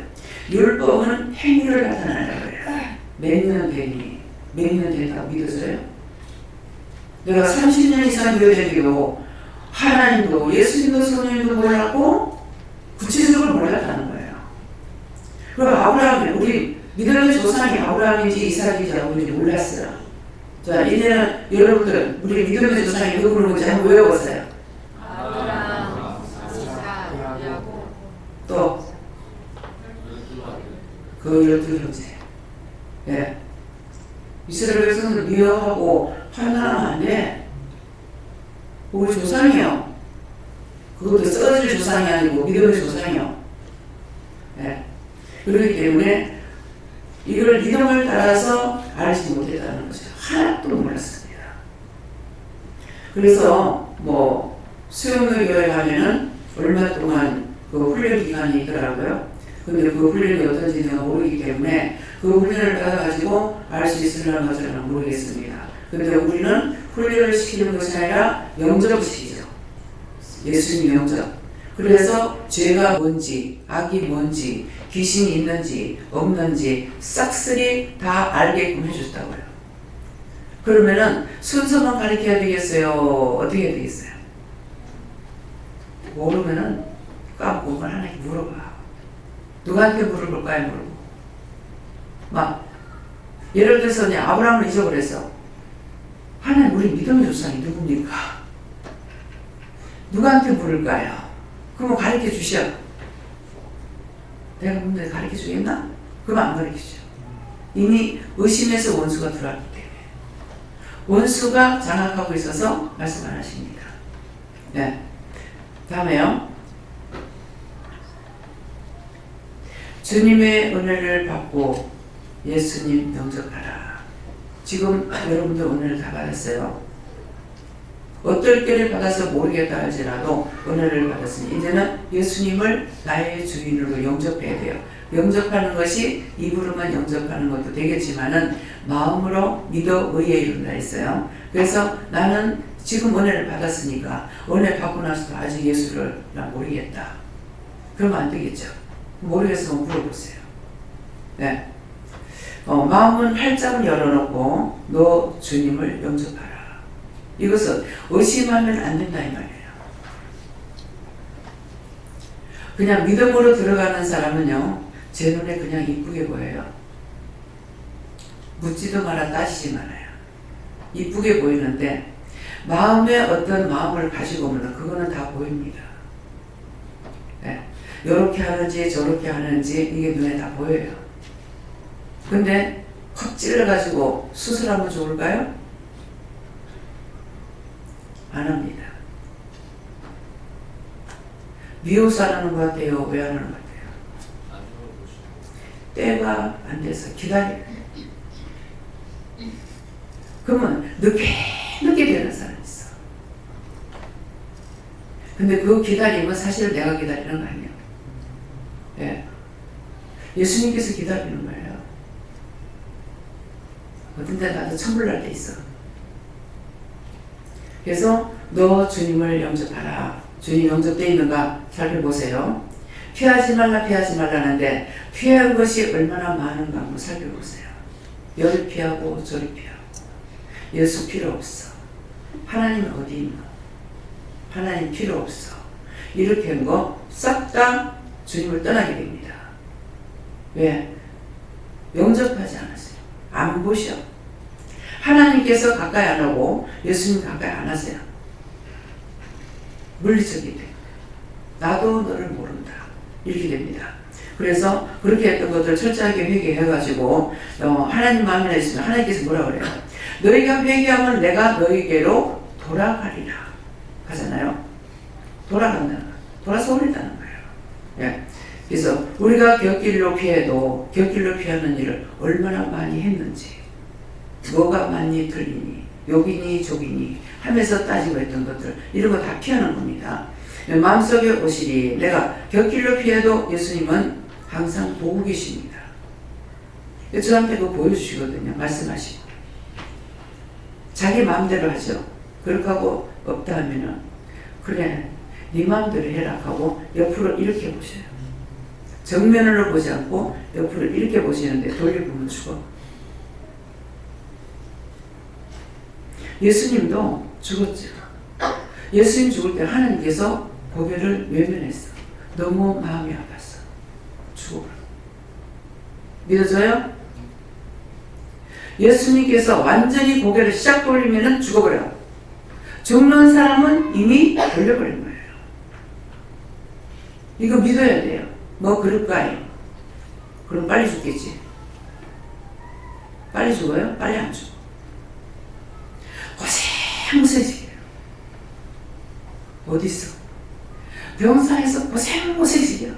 율법은 행위를 나타내라고 해요. 몇 년 된다고 믿어져요? 내가 30년 이상 교회되기도 하나님도 예수님도 성령님도 몰랐고 구체적으로 몰랐다는 거예요. 그럼 아브라함이 우리 믿음의 조상이 아브라함인지 이삭인지 아버지인지 몰랐어요. 자, 이제는 여러분들 우리 믿음의 조상이 누구는지 한번 외워보세요. 아브라함, 이삭, 야곱. 또 그 12형제. 예. 이스라엘 백성들 미워하고 판단하면 안 돼. 우리 조상이요. 그것도 써질 조상이 아니고 믿음의 조상이요. 예. 그렇기 때문에 이걸 믿음을 따라서 알지 못했다는 거죠. 하나도 몰랐습니다. 그래서 수영의 교회 가면은 얼마 동안 그 훈련 기간이 있더라고요. 근데 그 훈련이 어떤지 내가 모르기 때문에 그 훈련을 받아가지고 알 수 있으려는 것은 모르겠습니다. 근데 우리는 훈련을 시키는 것이 아니라 영접을 시키죠. 예수님 영접. 그래서 죄가 뭔지, 악이 뭔지, 귀신이 있는지 없는지 싹쓸이 다 알게끔 해줬다고요. 그러면은 순서만 가르쳐야 되겠어요? 어떻게 해야 되겠어요? 모르면은 까먹고 하나님 물어봐. 누구한테 물어볼까요? 물어보고. 막 예를 들어서 아브라함을 잊어버렸어. 하나님 우리 믿음의 조상이 누굽니까? 누구한테 물을까요? 그럼 가르쳐 주셔. 내가 근데 가르쳐 주겠나? 그럼 안 가르쳐 주죠. 이미 의심에서 원수가 들어왔기 때문에. 원수가 장악하고 있어서 말씀 안 하십니다. 네. 다음에요. 주님의 은혜를 받고 예수님 영접하라. 지금 여러분들 은혜를 다 받았어요. 어떨 때를 받아서 모르겠다 할지라도 은혜를 받았으니 이제는 예수님을 나의 주인으로 영접해야 돼요. 영접하는 것이 입으로만 영접하는 것도 되겠지만은 마음으로 믿어 의에 이른다 했어요. 그래서 나는 지금 은혜를 받았으니까 은혜 받고 나서도 아직 예수를 나 모르겠다. 그러면 안 되겠죠. 모르겠으면 물어보세요. 네. 마음은 활짝 열어놓고 너 주님을 영접하라. 이것은 의심하면 안 된다 이 말이에요. 그냥 믿음으로 들어가는 사람은요, 제 눈에 그냥 이쁘게 보여요. 묻지도 마라 따지지 말아요. 이쁘게 보이는데 마음에 어떤 마음을 가지고 오면 그거는 다 보입니다. 네. 이렇게 하는지 저렇게 하는지 이게 눈에 다 보여요. 근데 확 찔러가지고 수술하면 좋을까요? 안 합니다. 미워서 안 하는 것 같아요? 왜 안 하는 것 같아요? 때가 안 돼서 기다려요. 그러면 늦게 되는 사람이 있어. 근데 그 기다림은 사실 내가 기다리는 거 아니에요. 예. 예수님께서 기다리는 거예요. 어딘데 나도 천불 날 때 있어. 그래서 너 주님을 영접하라. 주님 영접되어 있는가 살펴보세요. 피하지 말라는데 피한 것이 얼마나 많은가 한번 살펴보세요. 여기 피하고 저리 피하고. 예수 필요 없어. 하나님 어디 있나? 하나님 필요 없어. 이렇게 한 거 싹 다 주님을 떠나게 됩니다. 왜? 영접하지 않았어요. 안 보셔. 하나님께서 가까이 안 오고 예수님 가까이 안 하세요. 물리적이 돼. 나도 너를 모른다. 이렇게 됩니다. 그래서 그렇게 했던 것들 철저하게 회개해가지고 하나님 마음에 있으면 하나님께서 뭐라 그래요? 너희가 회개하면 내가 너희에게로 돌아가리라 하잖아요. 돌아간다는 거예요. 돌아서 오린다는 거예요. 예. 그래서 우리가 곁길로 피해도 곁길로 피하는 일을 얼마나 많이 했는지, 뭐가 많이 틀리니, 여기니 저기니 하면서 따지고 했던 것들, 이런 거 다 피하는 겁니다. 마음속에 오시리. 내가 곁길로 피해도 예수님은 항상 보고 계십니다. 저한테 그거 보여주시거든요. 말씀하시고. 자기 마음대로 하죠. 그렇게 하고 없다 하면은 그래 네 마음대로 해라 하고 옆으로 이렇게 보셔요. 정면으로 보지 않고 옆으로 이렇게 보시는데 돌려보면 죽어. 예수님도 죽었죠. 예수님 죽을 때 하나님께서 고개를 외면했어. 너무 마음이 아팠어. 죽어버려. 믿어져요? 예수님께서 완전히 고개를 싹 돌리면 죽어버려. 죽는 사람은 이미 돌려버린 거예요. 이거 믿어야 돼요. 뭐 그럴까요? 그럼 빨리 죽겠지. 빨리 죽어요? 빨리 안 죽어. 고생고생이에요. 어딨어? 병사에서 고생고생이에요.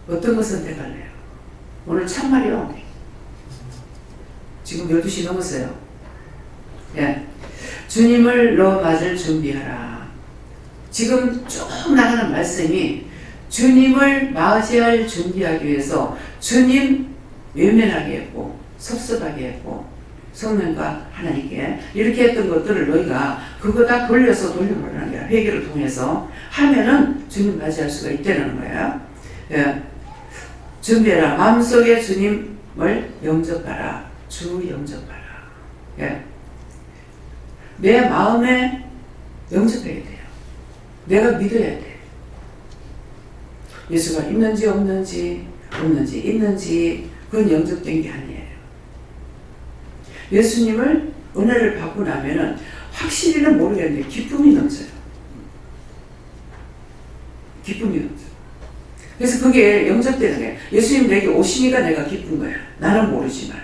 어떤 거 선택할래요? 오늘 참말이요. 지금 12시 넘었어요. 예. 주님을 너 맞을 준비하라. 지금 쭉 나가는 말씀이 주님을 맞이할 준비하기 위해서 주님 외면하게 했고 섭섭하게 했고 성령과 하나님께 이렇게 했던 것들을 너희가 그거 다 돌려서 돌려보라는 거야. 회개를 통해서 하면은 주님 맞이할 수가 있다는 거야. 예. 준비해라. 마음속에 주님을 영접하라. 주 영접하라. 예. 내 마음에 영접해야 돼요. 내가 믿어야 돼. 예수가 있는지 없는지 있는지 그건 영접된 게 아니에요. 예수님을 은혜를 받고 나면은 확실히는 모르겠는데 기쁨이 넘쳐요. 기쁨이 넘쳐요. 그래서 그게 영접되는 거예요. 예수님 내게 오시니까 내가 기쁜 거예요. 나는 모르지만.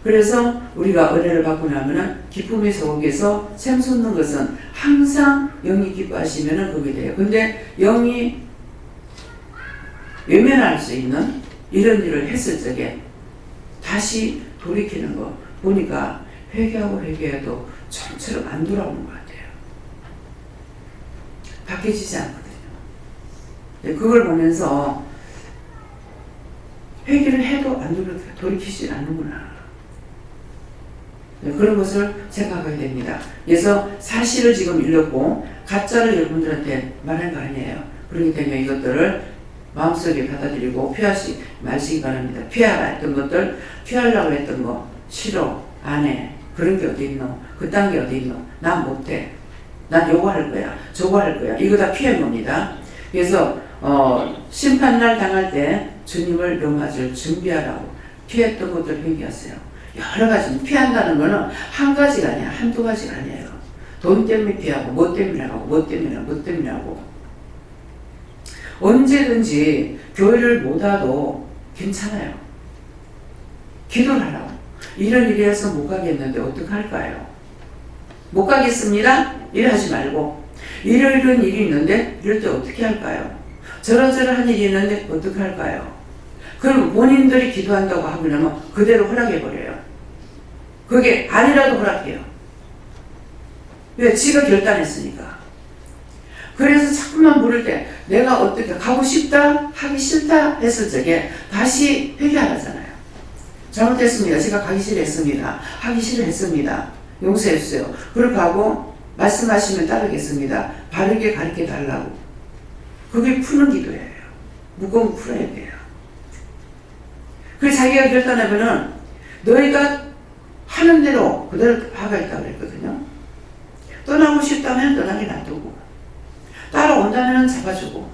그래서 우리가 은혜를 받고 나면은 기쁨의 속에서 샘솟는 것은 항상 영이 기뻐하시면은 그게 돼요. 근데 영이 외면할 수 있는 이런 일을 했을 적에 다시 돌이키는 거 보니까 회개하고 회개해도 좀처럼 안 돌아오는 것 같아요. 바뀌어지지 않거든요. 그걸 보면서 회개를 해도 안 돌이키지 않는구나. 그런 것을 생각하게 됩니다. 그래서 사실을 지금 읽었고 가짜를 여러분들한테 말한 거 아니에요. 그렇기 때문에 이것들을 마음속에 받아들이고 마시기 바랍니다. 피하라 했던 것들, 피하려고 했던 거 싫어, 안 해. 그런 게 어디 있노? 그딴 게 어디 있노? 난 못해. 난 요거 할 거야. 저거 할 거야. 이거 다 피한 겁니다. 그래서 심판날 당할 때 주님을 명하줄 준비하라고 피했던 것들 회개하세요. 여러 가지 피한다는 거는 한 가지가 아니야. 한두 가지가 아니에요. 돈 때문에 피하고 뭐 때문에 하고 뭐 때문에 하고 언제든지 교회를 못 와도 괜찮아요. 기도를 하라고. 이런 일이어서 못 가겠는데 어떡할까요? 못 가겠습니다. 일하지 말고 이런 일이 있는데 이럴 때 어떻게 할까요? 저런저런 일이 있는데 어떻게 할까요? 그럼 본인들이 기도한다고 하면 그대로 허락해버려요. 그게 아니라도 허락해요. 왜? 지가 결단했으니까. 그래서 자꾸만 물을 때 내가 어떻게 가고 싶다 하기 싫다 했을 적에 다시 회개하잖아요. 잘못했습니다. 제가 가기 싫어했습니다. 하기 싫어했습니다. 용서해주세요. 그렇게 하고 말씀하시면 따르겠습니다. 바르게 가르쳐 달라고. 그게 푸는 기도예요. 무거운 거 풀어야 돼요. 그래서 자기가 결단하면은 너희가 하는 대로 그대로 하겠다고 그랬거든요. 떠나고 싶다면 떠나게 놔두고 따라온다면 잡아주고.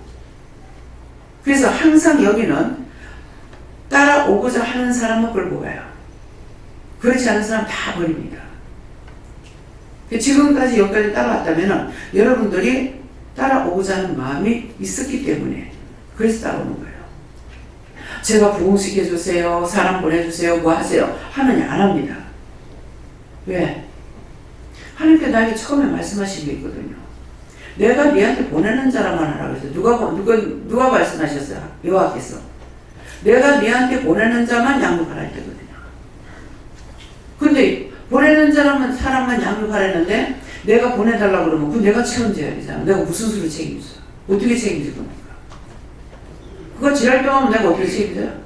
그래서 항상 여기는 따라오고자 하는 사람은 끌고 가요. 그렇지 않은 사람 다 버립니다. 지금까지 여기까지 따라왔다면 여러분들이 따라오고자 하는 마음이 있었기 때문에 그래서 따라오는 거예요. 제가 부흥시켜주세요. 사람 보내주세요. 뭐 하세요. 하느냐 안 합니다. 왜? 하나님께 나에게 처음에 말씀하신 게 있거든요. 내가 네한테 보내는 자라만 하라고 했어요. 누가 말씀하셨어요? 여호와께서. 내가 네한테 보내는 자만 양육하라 했거든요. 근데 보내는 사람만 양육하라 했는데 내가 보내달라고 그러면 그건 내가 책임져야 되잖아. 내가 무슨 수를 책임져? 어떻게 책임질 겁니까? 그거 지랄 경험은 내가 어떻게 책임져요?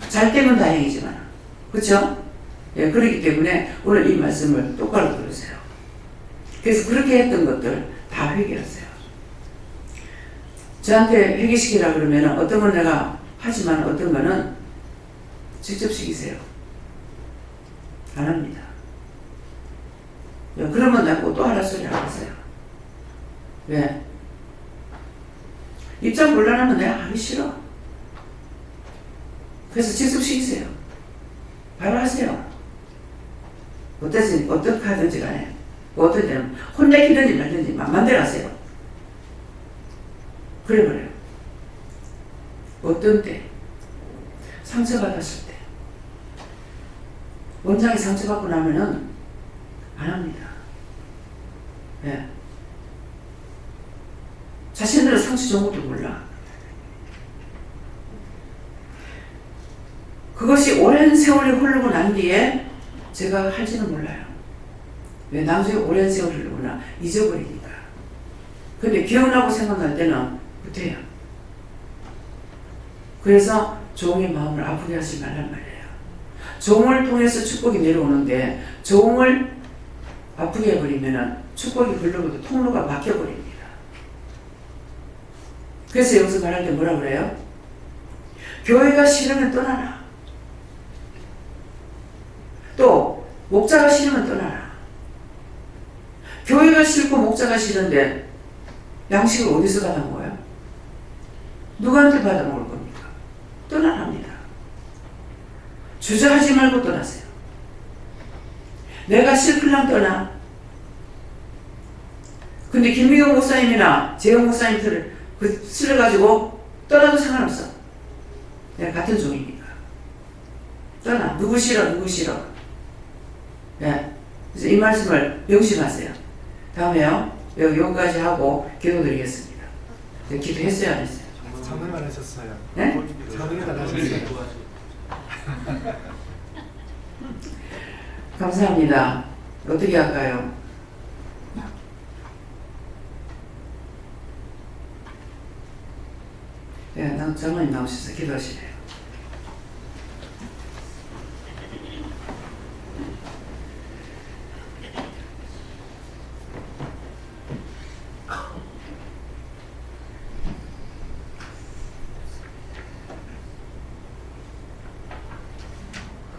잘 되면 다행이지만. 그렇죠? 예, 그렇기 때문에 오늘 이 말씀을 똑바로 들으세요. 그래서 그렇게 했던 것들 다 회개하세요. 저한테 회개시키라 그러면 어떤 건 내가 하지만 어떤 거는 직접 시키세요. 안 합니다. 예, 그러면 내가 또 하라 소리 안 하세요. 왜? 입장 곤란하면 내가 하기 싫어. 그래서 직접 시키세요. 바로 하세요. 어떻게 하든지 간에 어떤 때는 혼내키든지 말든지 맘대로 하세요. 그래 버려요. 어떤 때? 상처받았을 때. 원장이 상처받고 나면은 안 합니다. 네. 자신들은 상처 준 것도 몰라. 그것이 오랜 세월이 흐르고 난 뒤에 제가 할지는 몰라요. 왜? 나중에 오랜 세월이 흐르구나 잊어버리니까. 근데 기억나고 생각날 때는 못해요. 그래서 종의 마음을 아프게 하지 말란 말이에요. 종을 통해서 축복이 내려오는데 종을 아프게 해버리면 축복이 흘러가도 통로가 막혀버립니다. 그래서 여기서 말할 때 뭐라 그래요? 교회가 싫으면 떠나라. 또 목자가 싫으면 떠나라. 교회가 싫고 목자가 싫은데 양식을 어디서 받아 먹어요? 누구한테 받아 먹을 겁니까? 떠나랍니다. 주저하지 말고 떠나세요. 내가 싫을랑 떠나. 근데 김미경 목사님이나 재영 목사님들을 싫어가지고 떠나도 상관없어. 내가 같은 종이니까. 떠나. 누구 싫어? 누구 싫어? 예. 그래서 이 말씀을 명심하세요. 다음에요. 여기까지 하고 기도드리겠습니다. 기도했어요, 안 했어요? 전을 안 하셨어요. 네? 전을 안 하셨어요. 감사합니다. 어떻게 할까요? 네, 장로님 나오셔서 기도하시래요.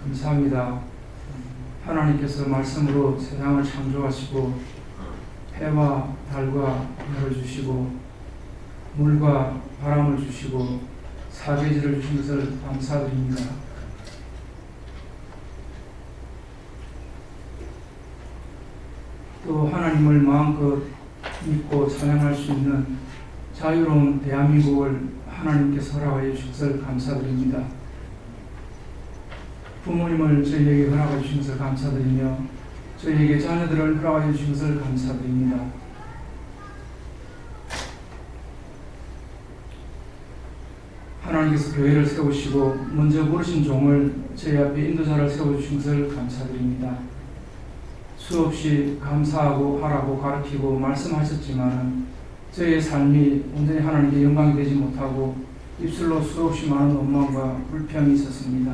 감사합니다. 하나님께서 말씀으로 세상을 창조하시고 해와 달과 별을 주시고 물과 바람을 주시고 사계절을 주신 것을 감사드립니다. 또 하나님을 마음껏 믿고 찬양할 수 있는 자유로운 대한민국을 하나님께서 허락하여 주신 것을 감사드립니다. 부모님을 저희에게 허락해 주신 것을 감사드리며 저희에게 자녀들을 허락해 주신 것을 감사드립니다. 하나님께서 교회를 세우시고 먼저 부르신 종을 저희 앞에 인도자를 세워주신 것을 감사드립니다. 수없이 감사하고 하라고 가르치고 말씀하셨지만 저희의 삶이 온전히 하나님께 영광이 되지 못하고 입술로 수없이 많은 원망과 불평이 있었습니다.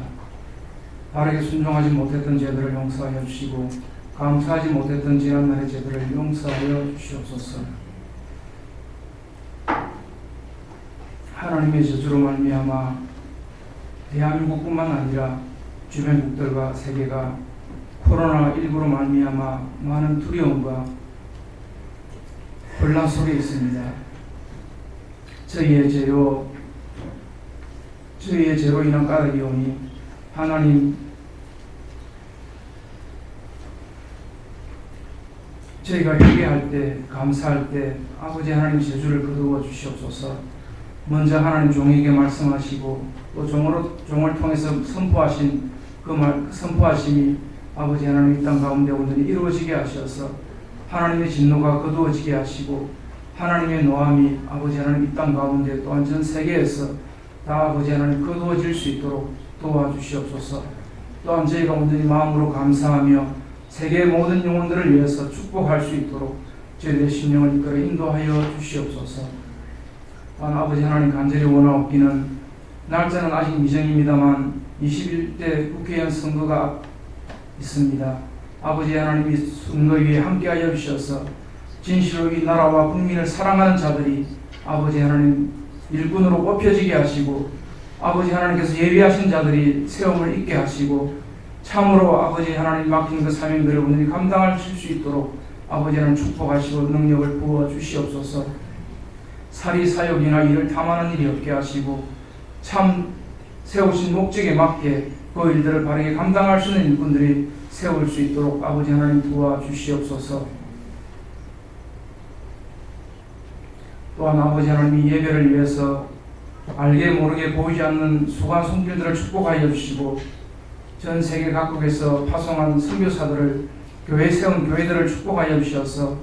바르게 순종하지 못했던 죄들을 용서하여 주시고 감사하지 못했던 지난날의 죄들을 용서하여 주시옵소서. 하나님의 저주로 말미암아 대한민국뿐만 아니라 주변국들과 세계가 코로나19로 말미암아 많은 두려움과 혼란 속에 있습니다. 저희의 죄로 인한 까닭이 오니 하나님, 저희가 회개할 때, 감사할 때 아버지 하나님 저주를 거두어 주시옵소서. 먼저 하나님 종에게 말씀하시고 또 종을 통해서 선포하신 선포하심이 아버지 하나님 이 땅 가운데 온전히 이루어지게 하셔서 하나님의 진노가 거두어지게 하시고 하나님의 노함이 아버지 하나님 이 땅 가운데 또한 전 세계에서 다 아버지 하나님 거두어질 수 있도록 도와주시옵소서. 또한 저희가 온전히 마음으로 감사하며 세계의 모든 영혼들을 위해서 축복할 수 있도록 저희들의 심령을 이끌어 인도하여 주시옵소서. 또한 아버지 하나님 간절히 원하옵기는 날짜는 아직 미정입니다만 21대 국회의원 선거가 있습니다. 아버지 하나님이 선거위에 함께하여 주셔서 진실로 이 나라와 국민을 사랑하는 자들이 아버지 하나님 일꾼으로 뽑혀지게 하시고 아버지 하나님께서 예비하신 자들이 세움을 잊게 하시고 참으로 아버지 하나님 맡긴 그 사명들을 온전히 감당할 수 있도록 아버지 하나님 축복하시고 능력을 부어 주시옵소서. 사리 사욕이나 일을 탐하는 일이 없게 하시고 참 세우신 목적에 맞게 그 일들을 바르게 감당할 수 있는 일꾼들이 세울 수 있도록 아버지 하나님 도와주시옵소서. 또한 아버지 하나님이 예배를 위해서 알게 모르게 보이지 않는 수고한 손길들을 축복하여 주시고 전 세계 각국에서 파송한 선교사들을 교회 세운 교회들을 축복하여 주셔서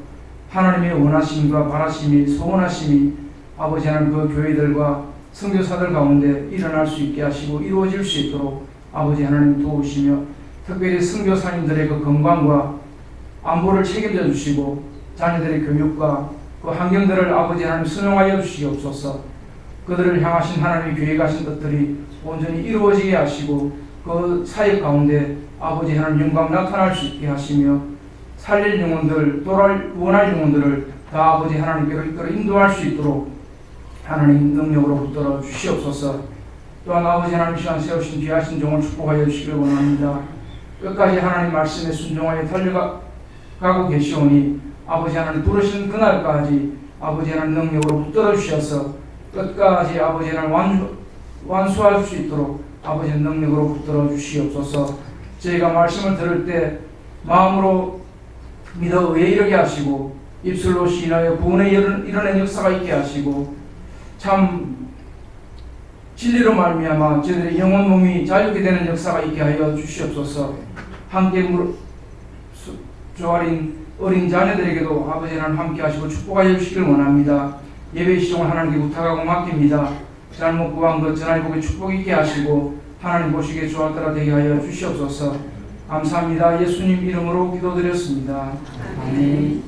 하나님의 원하심과 바라심이 소원하심이 아버지 하나님 그 교회들과 선교사들 가운데 일어날 수 있게 하시고 이루어질 수 있도록 아버지 하나님 도우시며 특별히 선교사님들의 그 건강과 안보를 책임져 주시고 자녀들의 교육과 그 환경들을 아버지 하나님 순용하여 주시옵소서. 그들을 향하신 하나님의 계획하신 것들이 온전히 이루어지게 하시고 그 사역 가운데 아버지 하나님 영광 나타날 수 있게 하시며 살릴 영혼들, 구원할 영혼들을 다 아버지 하나님께로 이끌어 인도할 수 있도록 하나님 능력으로 붙들어 주시옵소서. 또한 아버지 하나님 시간 세우신 귀하신 종을 축복하여 주시길 원합니다. 끝까지 하나님 말씀에 순종하여 달려가고 계시오니 아버지 하나님 부르신 그날까지 아버지 하나님 능력으로 붙들어 주셔서 끝까지 아버지 하나님 완수할 수 있도록 아버지 능력으로 붙들어 주시옵소서. 저희가 말씀을 들을 때 마음으로 믿어 의에 이르게 하시고 입술로 시인하여 구원에 이르는 역사가 있게 하시고 참 진리로 말미암아 저희들의 영혼 몸이 자유케 되는 역사가 있게 하여 주시옵소서. 함께 조아린 어린 자녀들에게도 아버지 하나님 함께 하시고 축복하여 주시길 원합니다. 예배 시종을 하나님께 부탁하고 맡깁니다. 잘못 구한 것 전하리 보기 축복 있게 하시고 하나님 보시기에 주할 따라 되게 하여 주시옵소서. 감사합니다. 예수님 이름으로 기도드렸습니다. 아멘.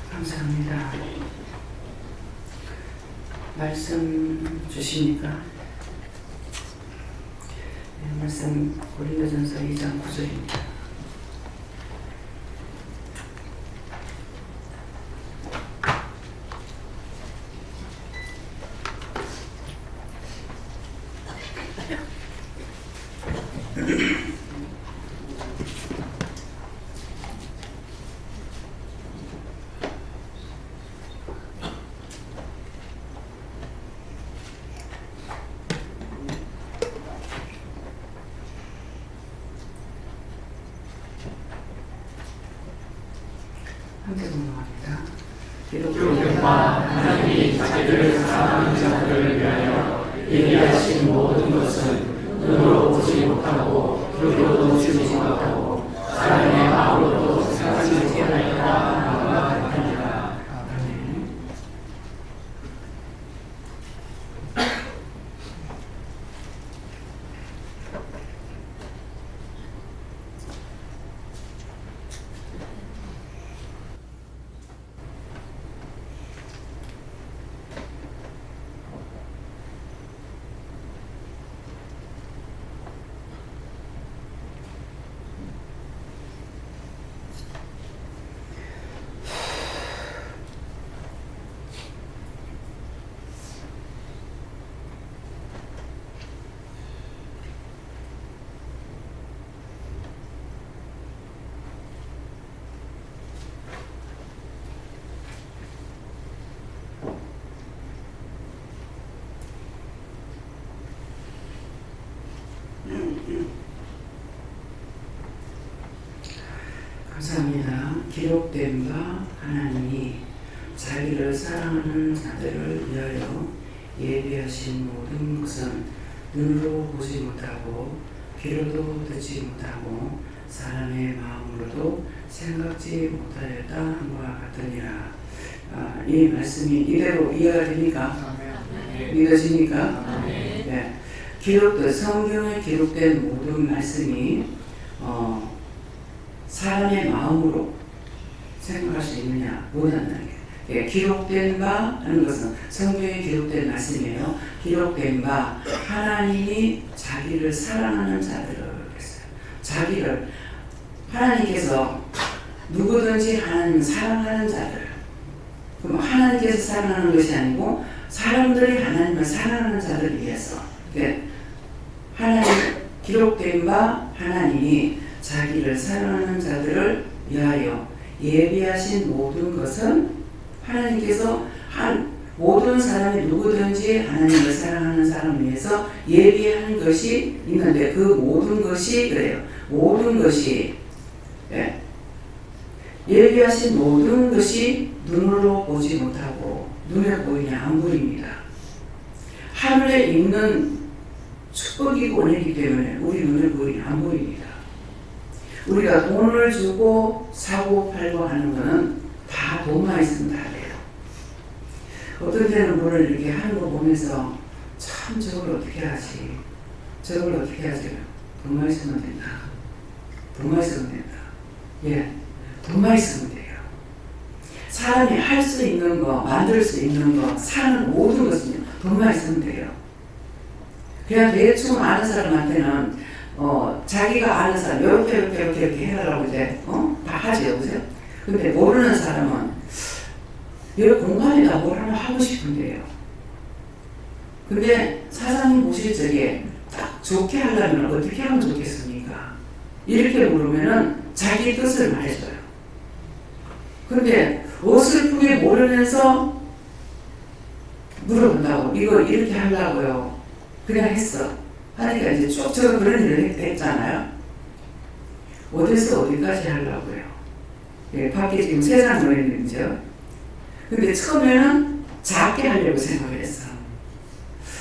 감사합니다. 말씀 주십니까? 네, 말씀 고린도전서 2장 9절입니다. 함께 공부합니다. 기독교와 하나님이 자기를 사랑하는 자들을 위하여 예비하신 모든 것은 눈으로 보지 못하고 귀로도 듣지 못하고 사람의 마음으로도 생각하지 않으리라 하니라. 아멘. 감사합니다. 기록된 바 하나님이 자기를 사랑하는 자들을 위하여 예비하신 모든 것은 눈으로 보지 못하고 귀로도 듣지 못하고 사람의 마음으로도 생각지 못하였다 함과 같으니라. 이 말씀이 이대로 이해가 됩니까? 믿어집니까? 네. 성경에 기록된 모든 말씀이 사람의 마음으로 생각할 수 있느냐 못한다는 게 기록된 바 하는 것은 성경에 기록된 말씀이에요. 기록된 바 하나님이 자기를 사랑하는 자들을 했어요. 자기를 하나님께서 누구든지 하나님을 사랑하는 자들, 그럼 하나님께서 사랑하는 것이 아니고 사람들이 하나님을 사랑하는 자들을 위해서 하나님 기록된 바 하나님이 자기를 사랑하는 자들을 위하여 예비하신 모든 것은 하나님께서 모든 사람이 누구든지 하나님을 사랑하는 사람을 위해서 예비하는 것이 있는데 그 모든 것이 그래요. 모든 것이 예비하신 모든 것이 눈으로 보지 못하고 눈에 보이냐 안 보입니다. 하늘에 있는 축복이고 은혜이기 때문에 우리 눈에 보이냐 안 보입니다. 우리가 돈을 주고 사고 팔고 하는 거는 다 돈만 있으면 다 돼요. 어떤 때는 뭐를 이렇게 하는 거 보면서 참 저걸 어떻게 하지? 저걸 어떻게 하지? 돈만 있으면 된다. 돈만 있으면 된다. 예, 돈만 있으면 돼요. 사람이 할 수 있는 거, 만들 수 있는 거, 사는 모든 것은요, 돈만 있으면 돼요. 그냥 대충 아는 사람한테는 자기가 아는 사람 이렇게 해달라고 이제 다 하죠, 보세요. 근데 모르는 사람은 여기 공간에다 뭘 하나 하고 싶은데요. 근데 사장님 보실 적에 딱 좋게 하려면 어떻게 하면 좋겠습니까? 이렇게 물으면은 자기 뜻을 말해줘요. 근데 어설프게 모르면서 물어본다고 이거 이렇게 하려고요. 그냥 했어. 하니까 이제 쭉 그런 일을 했잖아요. 어디서 어디까지 하려고요. 예, 밖에 지금 세상 노래는죠. 근데 처음에는 작게 하려고 생각을 했어.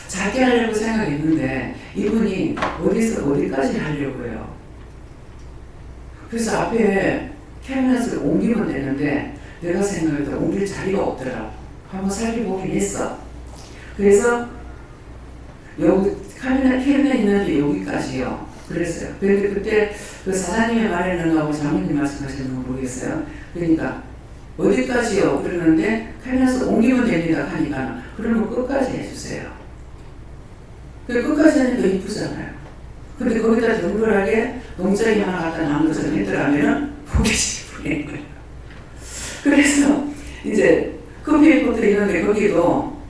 작게 하려고 생각했는데 이분이 어디서 어디까지 하려고요. 그래서 앞에 캐비넷을 옮기면 되는데 내가 생각해도 옮길 자리가 없더라고. 한번 살펴보긴 했어. 그래서 여기 캐비넷 있는데 여기까지요. 그랬어요. 그런데 그때 그 사장님의 말에는 하고 장모님 말씀하셨는지 모르겠어요. 그러니까 어디까지요? 그러는데 캐비넷을 옮기면 됩니다 하니까 그러면 끝까지 해주세요. 끝까지 하니까 이쁘잖아요. 근데 거기다 덩그러하게 농장이 하나 갖다 남은 것처럼 했더라면 보기 싫은 거예요. 그래서 이제 커피포트 있는데 거기도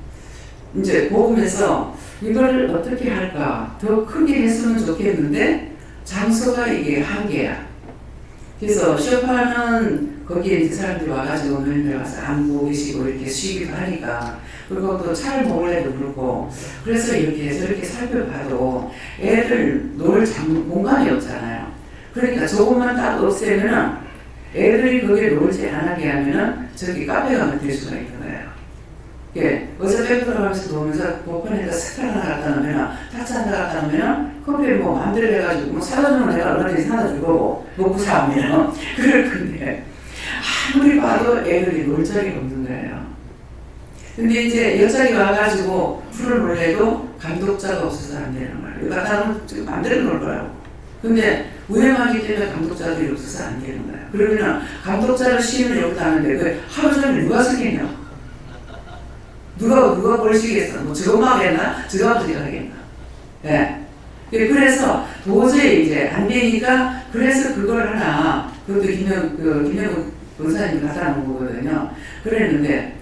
이제 보면서 이걸 어떻게 할까 더 크게 했으면 좋겠는데 장소가 이게 한계야. 그래서 쇼파는 거기에 이제 사람들이 와가지고 매일 와서 앉고 계시고 이렇게 쉬기도 하니까 그리고 또 차를 몰래도 그렇고 그래서 이렇게 저렇게 살펴봐도 애들 놀 공간이 없잖아요. 그러니까 조금만 딱 없애면은 애들이 거기에 놀지 않게 하면은 저기 카페가 될 수가 있는 거예요. 예, 어제 백돌아가면서 놀면서 보편에다 색깔 하나 갖다 놓으면 타치 하나 갖다 놓으면 커피를 뭐 마음대로 해가지고 뭐 사다 주면 내가 얼마든지 사다 주고 먹고 사면 그럴 건데 아무리 봐도 애들이 놀 자리가 없는 거예요. 근데 이제 여자이 와가지고 풀을 놀래도 감독자가 없어서 안 되는 거예요. 이거 갖다 놓으면 마음대로 놀 거라고. 근데 위험하기 때문에 감독자들이 없어서 안 되는 거예요. 그러면 감독자를 시인을 여기다 하는데 그 하루 종일 누가 쓰겠냐? 누가 벌시겠어? 뭐 저것만 하겠나? 저거 아버지가 하겠나? 예. 그래서 도저히 이제 안 되니까 그래서 그걸 하나 그것도 김영국 의사님이 갖다 놓은 거거든요. 그랬는데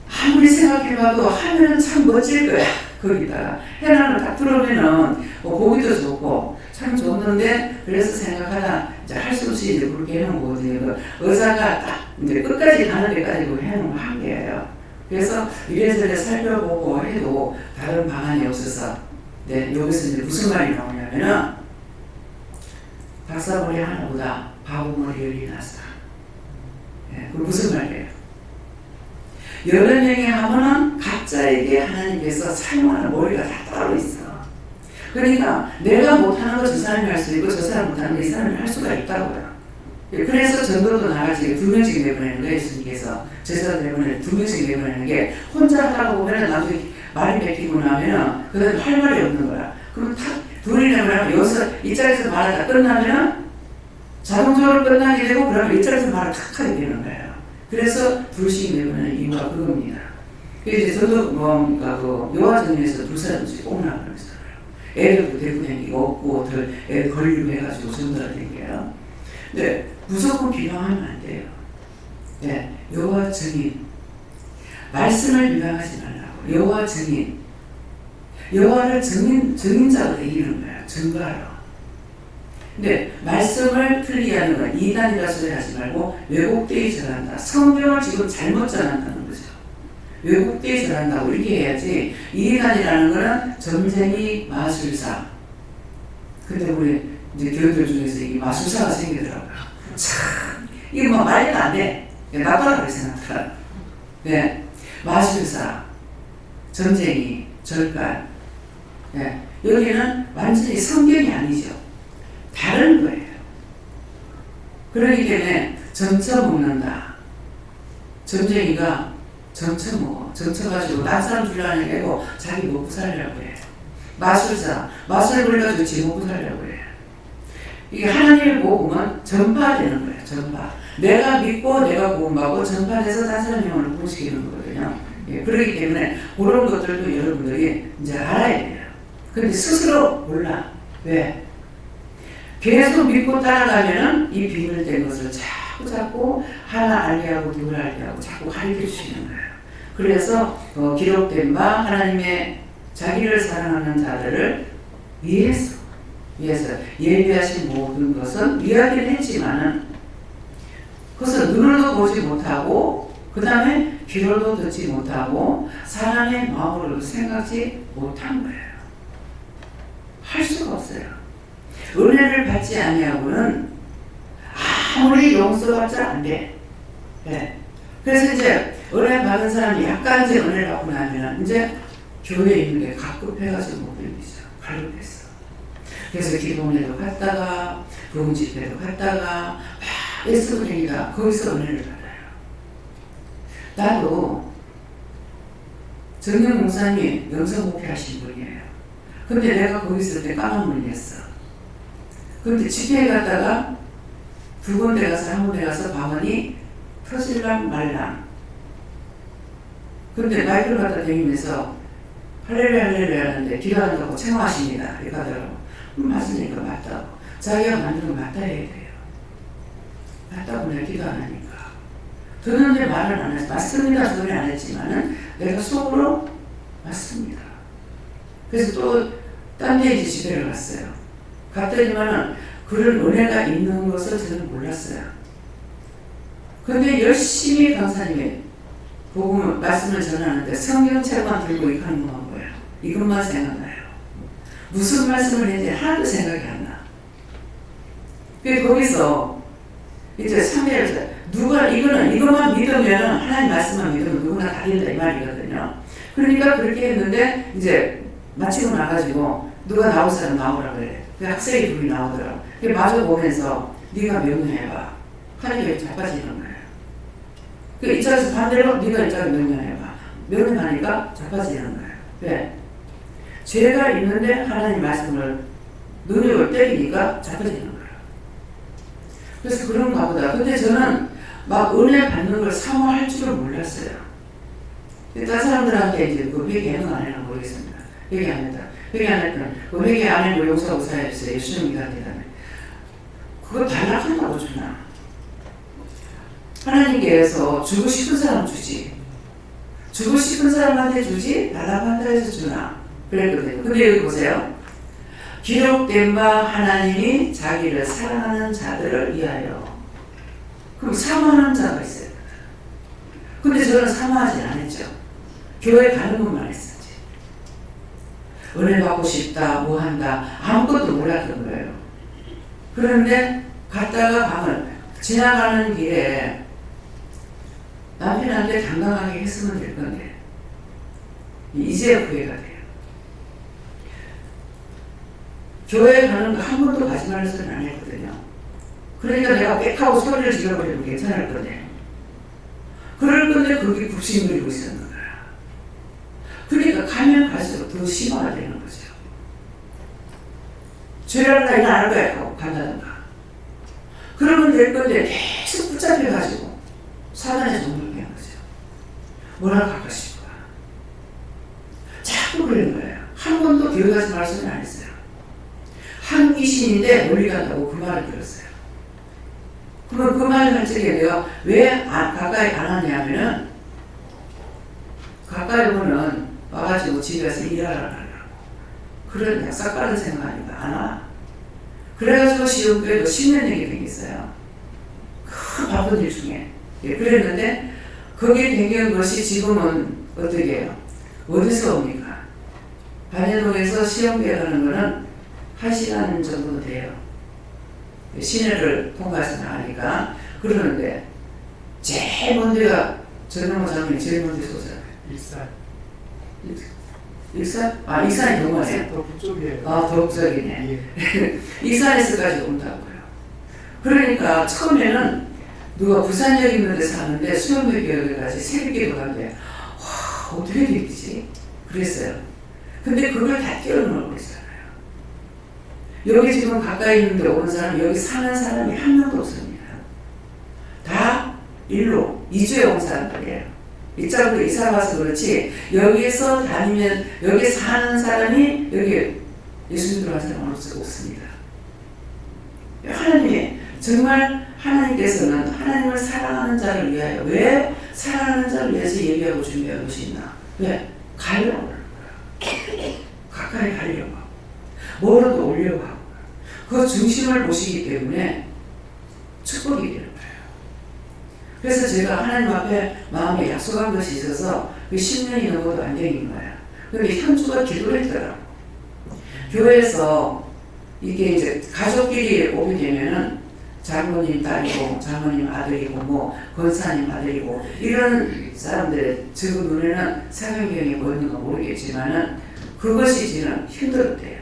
아무리 생각해봐도 하면은 참 멋질 거야. 거기다가 해놔를 딱 들어오면은 보기도 좋고 참 좋는데 그래서 생각하다 이제 할 수 없이 이제 그렇게 해놓은 거거든요. 그 의사가 딱 이제 끝까지 가는 데까지 해놓은 한계예요. 그래서 이래저래 살펴보고 해도 다른 방안이 없어서 네, 여기서 이제 무슨 말이 나오냐면은 박사머리 하나보다 바보머리 열이 낫다. 네, 그 무슨 말이에요? 여러 명이 하면은 각자에게 하나님께서 사용하는 머리가 다 따로 있어. 그러니까 내가 못하는 거 저 사람이 할 수 있고 저 사람 못하는 거 이 사람이 할 수가 있다고요. 그래서 전도도 나가지 2명씩 내보내는 거예요. 예수님께서 제자들 내보내는 2명씩 내보내는 게 혼자 하다가 보면은 나중에 말이 뱉기고 나면은 그 다음에 할 말이 없는 거야. 그럼 탁 둘이 내보내면 여기서 이 자리에서 말을 다 끝나면 자동적으로 끝나게 되고 그러면 이 자리에서 말을 탁 하게 되는 거예요. 그래서 둘씩 내보내는 이유가 그겁니다. 이제 저도 그 요하정에서 2사람씩 옥나 그러면서 애들도 데리고 다니고 없고 애들 걸리고 해가지고 전도를 댕겨요. 네, 무조건 비방하면 안 돼요. 네, 여호와 증인 말씀을 비방하지 말라고. 여호와 증인 여호와를 증인자로 얘기하는 거예요. 증거하러. 근데 말씀을 틀리게 하는 건 이단이라 소리 하지 말고 왜곡되이 전한다. 성경을 지금 잘못 전한다는 거죠. 왜곡되이 전한다고 이렇게 해야지. 이단이라는 거는 점쟁이 마술사. 근데 우리 이제 교육들 중에서 이 마술사가 생기더라고요. 참, 이게 뭐 말도 안 돼. 나빠라고 생각하더라고요. 네. 마술사, 점쟁이, 절간. 네. 여기는 완전히 성경이 아니죠. 다른 거예요. 그러기 때문에 점쳐 먹는다. 점쟁이가 점쳐 먹어. 점쳐가지고 딴 사람 주려고 자기 먹고 살려고 해요. 마술사, 마술 불러가지고 지 먹고 살려고 해요. 이게 하나님의 복음은 전파되는 거예요. 전파. 내가 믿고 내가 복음하고 전파돼서 다른 사람 영혼을 부시키는 거거든요. 예, 그렇기 때문에 그런 것들도 여러분들이 이제 알아야 돼요. 근데 스스로 몰라. 왜? 계속 믿고 따라가면은 이 비밀된 것을 자꾸 하나 알게 하고 둘 알게 하고 자꾸 가르쳐 주시는 거예요. 그래서 기록된 바 하나님의 자기를 사랑하는 자들을 위해서 예비하신 모든 것은 이야기를 했지만은 그것을 눈으로도 보지 못하고 그 다음에 귀로도 듣지 못하고 사람의 마음으로도 생각지 못한 거예요. 할 수가 없어요. 은혜를 받지 아니하고는 아무리 용서받자 안 돼. 네. 그래서 이제 은혜 받은 사람이 약간 이제 은혜를 받고 나면 이제 교회에 있는 게 갑급해가지고 못 빌리죠. 갈급했어. 그래서 기도원에도 갔다가 부흥 집회도 갔다가 막 애쓰고 다니다가 거기서 은혜를 받아요. 나도 정영 목사님 영성 목회하신 분이에요. 근데 내가 거기 있을 때 까만 눈이었어. 근데 집회에 갔다가 두 군데 가서 한 군데 가서 방언이 터질랑 말랑. 근데 마이크를 갖다 대면서 할렐루야 할렐루야 하는데 기도한다고 청하십니다. 이렇게 하더라고. 맞으니까 맞다고. 자기가 만든 거 맞다 해야 돼요. 맞다고 내가 기도 안 하니까. 듣는데 말을 안 했어. 맞습니다 소리 안 했지만은 내가 속으로 맞습니다. 그래서 또 딴 데 이제 집회를 갔어요. 갔더니만은 그런 은혜가 있는 것을 저는 몰랐어요. 근데 열심히 강사님이 복음을 말씀을 전하는데 성경책만 들고 이거 하는 것만 보여요. 이것만 생각나요. 무슨 말씀을 했는지 하나도 생각이 안 나. 그래서 거기서 이제 상대를 누가 이것만 믿으면 하나님 말씀만 믿으면 누구나 다 된다 이 말이거든요. 그러니까 그렇게 했는데 이제 마치고 나가지고 누가 나올 사람 나오라 그래. 그 학생이 둘이 나오더라고. 마주 보면서 네가 명령해봐. 하나님이 자빠지는 거예요. 그 이쪽에서 반대로 네가 이쪽에 명령해봐. 명령하니까 자빠지는 거예요. 왜? 죄가 있는데 하나님 말씀을 능력을 때리니까 자빠지는 거예요. 그래서 그런가 보다. 근데 저는 막 은혜 받는 걸 사모할 줄을 몰랐어요. 다른 사람들한테 이제 그 회개는 안 해나 모르겠습니다. 회개 안 했다. 회개 안 했던 그 회개 안 해도 용서하고 사야겠어요. 예수님이 가르치다네. 그거 반락한다고 주나? 하나님께서 주고 싶은 사람 주지. 주고 싶은 사람한테 주지 달라한다 해서 주나? 그랬거든요. 근데 여기 보세요. 기록된 바 하나님이 자기를 사랑하는 자들을 위하여. 그럼 사모하는 자가 있어요. 근데 저는 사모하지 않았죠. 교회 가는 것만 했었지. 은혜 받고 싶다, 뭐 한다, 아무것도 몰랐던 거예요. 그런데 갔다가 방을 지나가는 길에 남편한테 당당하게 했으면 될 건데 이제야 후회가 돼요. 교회 가는 거 한 번도 가지 말라는 소리는 안 했거든요. 그러니까 내가 빽하고 소리를 질러버리면 괜찮을 건데 그럴 건데 그게 굽신거리고 있었는 거야. 그러니까 가면 갈수록 더 심화가 되는 거죠. 죄를 나 이거 안 할 거야 하고 간다든가 그러면 될 건데 계속 붙잡혀가지고 사단에 동물게 한 거죠. 뭐라고 할까 싶어. 자꾸 그러는 거예요. 한 번도 교회 가지 말 소리는 안 했어요. 한 귀신인데 멀리 간다고 그 말을 들었어요. 그럼 그 말을 할 적에 내가 왜 가까이 안 하냐면은 가까이 오면 와가지고 집에 가서 일하라고 하려고. 그런 약삭 빠른 생각하니까 안 와. 그래가지고 시험교회도 10년 얘기 되겠어요. 큰 바쁜 일 중에. 예, 그랬는데 거기에 댕기는 것이 지금은 어떻게 해요? 어디서 옵니까? 반야동에서 시험교회 가는 거는 1시간 정도 돼요. 시내를 통과해서 나가니까. 그러는데 제일 먼 데가 전용호 장면이 제일 먼 데서 오잖아요. 일산. 일산? 아, 일산이 동화네. 더 북쪽이에요. 아, 더 북쪽이네. 예. 일산에서까지 온다고요. 그러니까 처음에는 누가 부산역 있는 데 사는데 수영대교회까지 새벽기도 간대. 와, 어떻게 되지? 그랬어요. 근데 그걸 다 끼워넣고 있잖아요. 여기 지금 가까이 있는데 오는 사람, 여기 사는 사람이 한 명도 없습니다. 다 일로, 이주에 온 사람들이에요. 이쪽으로 이사 와서 그렇지, 여기서 다니면, 여기 사는 사람이, 여기 예수 믿으러 가는 사람은 없습니다. 하나님이, 정말 하나님께서는 하나님을 사랑하는 자를 위하여, 왜 사랑하는 자를 위해서 예비하고 준비하고 계시나? 왜? 가려고 하는 거야. 가까이 가려고 하고, 뭐라도 올려고 하고, 그 중심을 보시기 때문에 축복이 되는 거예요. 그래서 제가 하나님 앞에 마음에 약속한 것이 있어서 그 10년이 넘어도 안 되는 거야. 근데 현주가 기도를 했더라고. 교회에서 이게 이제 가족끼리 오게 되면은 장모님 딸이고 장모님 아들이고 뭐 권사님 아들이고 이런 사람들의 저 눈에는 사경경이 보이는 건 모르겠지만은 그것이 지는 힘들었대요.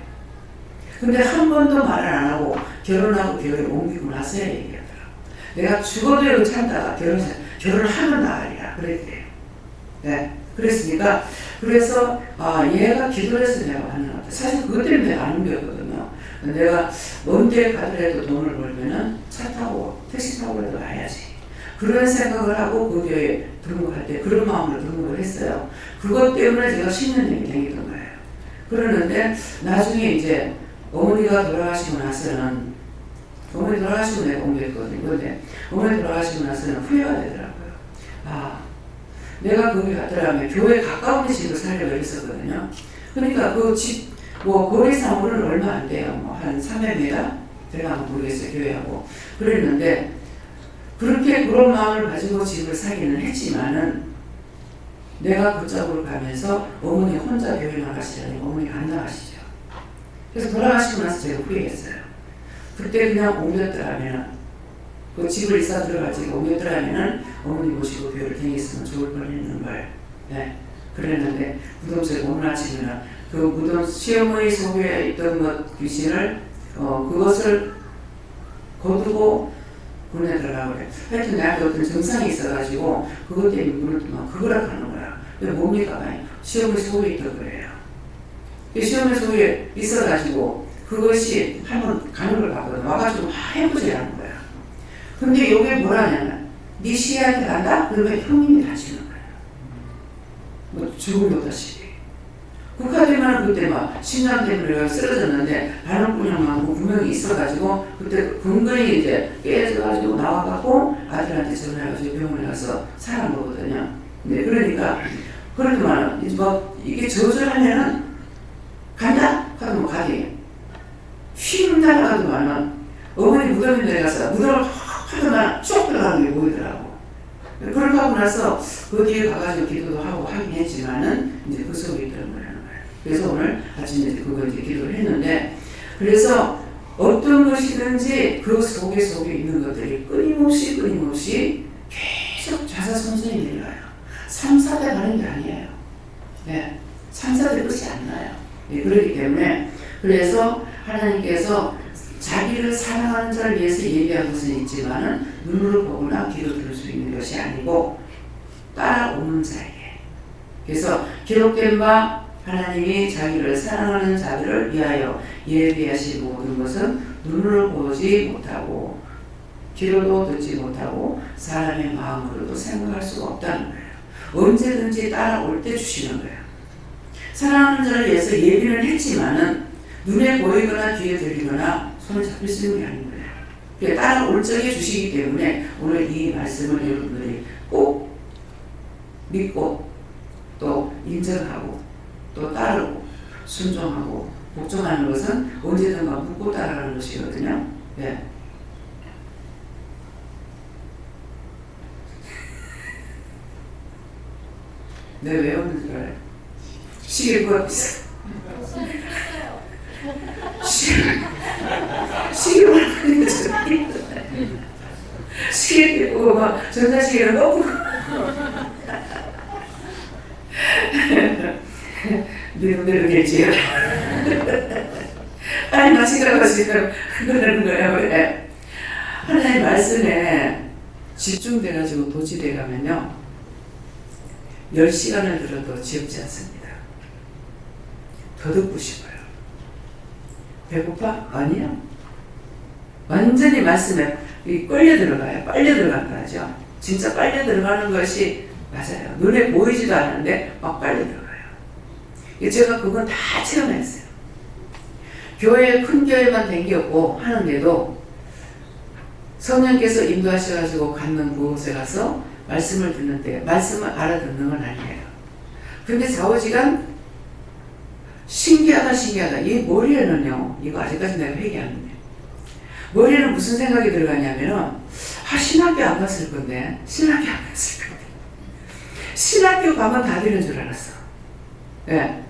근데 한 번도 말을 안 하고 결혼하고 교회에 옮기고 나서야 얘기하더라고. 내가 죽어도 이거 참다가 결혼을 하면 나가리라 그랬대요. 네. 그랬으니까 그래서 얘가 기도를 해서 내가 하는 것 같아. 사실 그것 때문에 내가 안 옮겼거든요. 내가 먼데 가더라도 돈을 벌면은 차 타고 택시 타고라도 가야지. 그런 생각을 하고 그 교회에 등록할 때 그런 마음으로 등록을 했어요. 그것 때문에 제가 10년이 댕기던 거예요. 그러는데 나중에 이제 어머니가 돌아가시고 나서는 어머니 돌아가시고 내가 옮겼거든요. 근데 어머니 돌아가시고 나서는 후회가 되더라고요. 내가 거기 갔더라면 교회 가까운 집을 살려고 했었거든요. 그러니까 그 집, 거리상으로는 얼마 안 돼요. 한 300m? 제가 모르겠어요. 교회하고. 그랬는데, 그렇게 그런 마음을 가지고 집을 사기는 했지만은, 내가 그쪽으로 가면서 어머니 혼자 교회 나가시라니 어머니가 안 나가시죠. 그래서 돌아가시고 나서 제가 후회했어요. 그때 그냥 옮겼더라면, 그 집을 이사 들어가지고 옮겼더라면은 어머니 모시고 교회를 다녔으면 좋을 뻔했는 걸. 네. 그랬는데 무덤속에 오늘 아침에는 그 무덤 시어머니 속에 있던 것 귀신을 그것을 거두고 군에 들어가고 그래. 하여튼 나한테 어떤 증상이 있어가지고 그것 때문에 문을 막 그거라 하는 거야. 근데 뭡니까? 시어머니 속에 있던 거예요. 시어머니 속에 있어가지고 그것이 한번 가는 걸 봤거든. 와가지고 막 해보지라는 거야. 근데 요게 뭐라냐면 네 시한테 간다? 그러면 형님이 다치는 거예요. 뭐 죽음도 다시. 국가대만 그때 막 신장 때문에 쓰러졌는데 반응분양 많고 분명히 있어가지고 그때 근근히 이제 깨져가지고 나와갖고 아들한테 전화해가지고 병원에 가서 살아보거든요. 네, 그러니까 그러더만 뭐 이게 저절하면은 간다? 하면 뭐 가게. 휙 날아가더만은 어머니 무덤에 내려가서 무덤을 하더만 쏙 들어가는 게 보이더라고. 그렇게 하고 나서 그 뒤에 가가지고 기도도 하고 하긴 했지만은 이제 그 속에 있더라는 거예요. 그래서 오늘 아침에 이제 그거 이제 기도를 했는데, 그래서 어떤 것이든지 그 속에 있는 것들이 끊임없이 계속 자사선선이 내려가요. 3, 4대 가는 게 아니에요. 네. 3, 4대 끝이 안 나요. 네, 그렇기 때문에 그래서 하나님께서 자기를 사랑하는 자를 위해서 예비한 것은 있지만은 눈으로 보거나 귀로 들을 수 있는 것이 아니고 따라오는 자에게. 그래서 기록된 바 하나님이 자기를 사랑하는 자들을 위하여 예비하신 모든 것은 눈으로 보지 못하고 귀로도 듣지 못하고 사람의 마음으로도 생각할 수가 없다는 거예요. 언제든지 따라올 때 주시는 거예요. 사랑하는 자를 위해서 예비는 했지만은 눈에 보이거나 귀에 들리거나 손을 잡힐 수 있는 게 아닌 거예요. 따라올 적에 주시기 때문에 오늘 이 말씀을 여러분들이 꼭 믿고 또 인정하고 또 따르고 순종하고 복종하는 것은 언제든가 묻고 따라가는 것이거든요. 네. 내가 왜 없는 줄 알아요? 시계 보고 있어. 시계 보고 시계 보고 막 전자시계를 넣고 미루미루겠지요. 아니 마시라고 지금 그러는 거예요. 왜? 하나님 말씀에 집중돼가지고 도취돼가면요 10시간을 들어도 지겹지 않습니다. 더 듣고 싶어요. 배고파? 아니요. 완전히 말씀에 끌려 들어가요. 빨려 들어간다 하죠. 진짜 빨려 들어가는 것이 맞아요. 눈에 보이지도 않는데 막 빨려 들어가요. 제가 그건 다 체험했어요. 교회 큰 교회만 댕겼고 하는데도 성령께서 인도하셔가지고 갖는 그곳에 가서 말씀을 듣는데 말씀을 알아듣는 건 아니에요. 근데 좌우지간 신기하다. 이 머리에는요, 이거 아직까지 내가 회개하는데 머리에는 무슨 생각이 들어가냐면은 신학교 안 갔을 건데 신학교 가면 다 되는 줄 알았어. 예.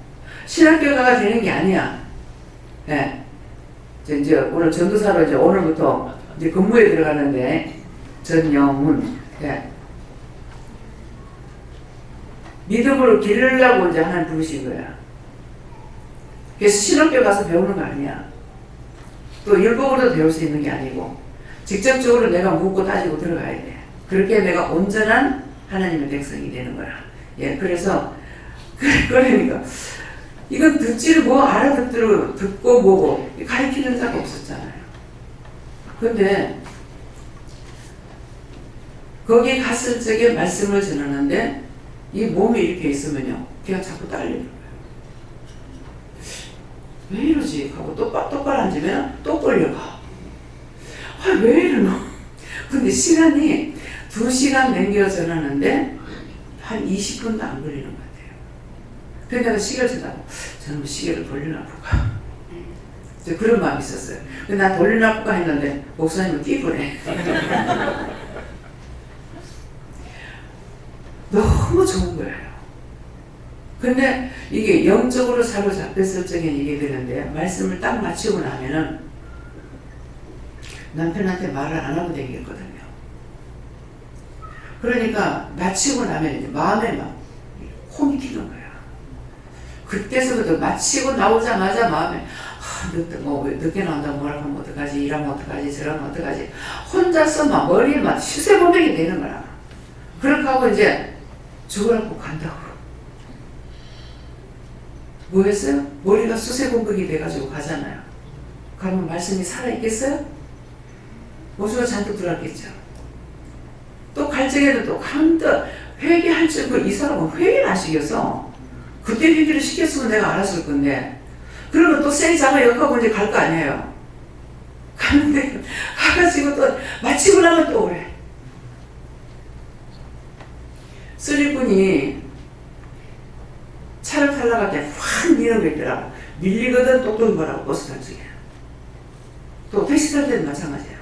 신학교가 되는 게 아니야. 예. 이제 오늘 전도사로 이제 오늘부터 이제 근무에 들어가는데 전영훈. 예. 믿음으로 기르려고 이제 하나님 부르신 거야. 그래서 신학교 가서 배우는 거 아니야. 또 율법으로 배울 수 있는 게 아니고 직접적으로 내가 묻고 따지고 들어가야 돼. 그렇게 내가 온전한 하나님의 백성이 되는 거야. 예, 그래서 그러니까 이건 듣지를 뭐 알아듣도록 듣고 보고 가르치는 자가 없었잖아요. 근데 거기 갔을 적에 말씀을 전하는데 이 몸이 이렇게 있으면요 그냥 자꾸 딸리는 거예요. 왜 이러지? 하고 똑바로 앉으면 또 끌려가. 아, 왜 이러노? 근데 시간이 2시간 남겨 전하는데 한 20분도 안 걸리는 것 같아요. 그래서 내가 시계를 쳐다보고 저는 시계를 돌려놔 볼까? 그런 마음이 있었어요. 근데 난 돌려놔 볼까 했는데 목사님은 띠부래. 너무 좋은 거예요. 근데 이게 영적으로 사로잡혔을 적엔 이게 되는데 말씀을 딱 마치고 나면은 남편한테 말을 안 하고 다니겠거든요. 그러니까 마치고 나면 이제 마음에 막 혼이 튀는 거야. 그때서부터 마치고 나오자마자 마음에 늦게 나온다고 뭐라고 하면 어떡하지, 이러면 어떡하지, 저러면 어떡하지, 혼자서 막 머리에 막 수세보백이 되는 거야. 그렇게 하고 이제 죽으라고 간다고. 뭐 했어요? 머리가 수세공격이 돼가지고 가잖아요. 그러면 말씀이 살아있겠어요? 모두가 잔뜩 들어왔겠죠. 또 갈 적에도 또 한껏 회개할 줄, 이 사람은 회개를 안 시켜서 그때 회개를 시켰으면 내가 알았을 건데, 그러면 또 쌩 잡아 역하고 이제 갈 거 아니에요. 가는데 가가지고 또 마치고 나면 또 오래. 쓰리꾼이 차를 타려고 때 확 미는 거 있더라고. 밀리거든 똑똑히 뭐라고 버스 탈 적에. 또 택시 탈 때도 마찬가지야.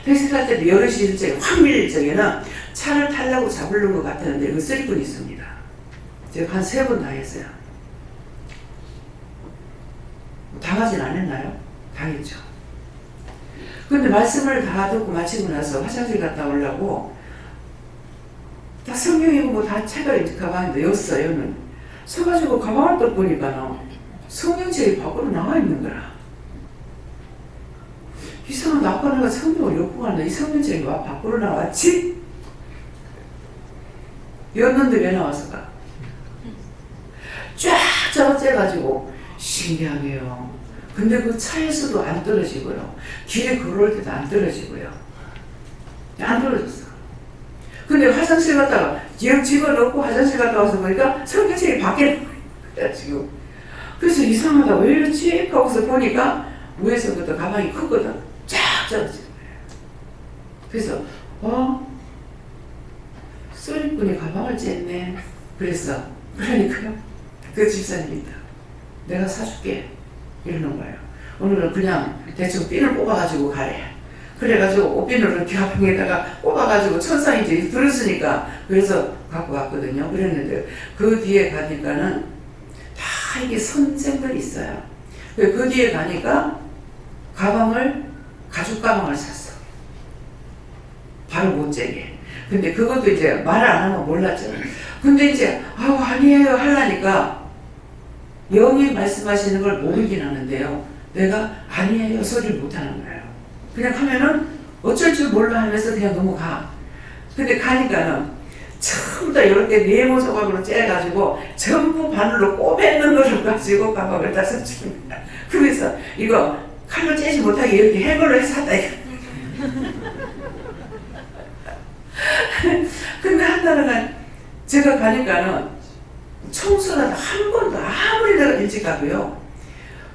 택시 탈 때도 여럿이 있을 적에 확 밀릴 적에는 차를 타려고 잡으려는 것 같았는데 그 쓰리꾼이 있습니다. 제가 한 3번 당했어요. 당하진 않았나요? 당했죠. 근데 말씀을 다 듣고 마치고 나서 화장실 갔다 오려고 다 성경이고 뭐 다 책을 가방에 넣었어요. 서가지고 가방을 딱 보니까 성경책이 밖으로 나와 있는 거라. 이상하다. 아까 내가 성경을 엮고 갔는데 이 성경책이 와 밖으로 나왔지? 였는데 왜 나왔을까? 쫙 잡아째가지고 신기하네요. 근데 그 차에서도 안 떨어지고요. 길에 걸어올 때도 안 떨어지고요. 안 떨어졌어. 근데 화장실 갔다가 영 집어넣고 화장실 갔다 와서 보니까 성경책이 밖에 나와가지고 그래서 이상하다. 왜 이렇지? 하고서 보니까 위에서부터 가방이 크거든. 쫙 잡아지는 거예요. 그래서 쓰리꾼이 가방을 쨌네. 그래서 그러니까요. 그 집사님이 있다. 내가 사줄게. 이러는 거예요. 오늘은 그냥 대충 핀을 뽑아가지고 가래. 그래가지고 옷핀을 가방에다가 뽑아가지고 천상이 이제 들었으니까 그래서 갖고 왔거든요. 그랬는데 그 뒤에 가니까는 다 이게 선생들이 있어요. 그 뒤에 가니까 가죽 가방을 샀어. 바로 못 재게. 근데 그것도 이제 말을 안 하면 몰랐죠. 근데 이제 아니에요 하려니까 영이 말씀하시는 걸 모르긴 하는데요. 내가 아니에요 소리를 못 하는 거예요. 그냥 하면은 어쩔 줄 몰라 하면서 그냥 넘어가. 근데 가니까는 전부 다 이렇게 네모 조각으로 째가지고 전부 바늘로 꼬매는 거를 가지고 가방을 다 써줍니다. 그래서 이거 칼로 째지 못하게 이렇게 해걸로 해서 샀다. 근데 한나라가 제가 가니까는 청소라도 한 번도 아무리 내가 일찍 가고요.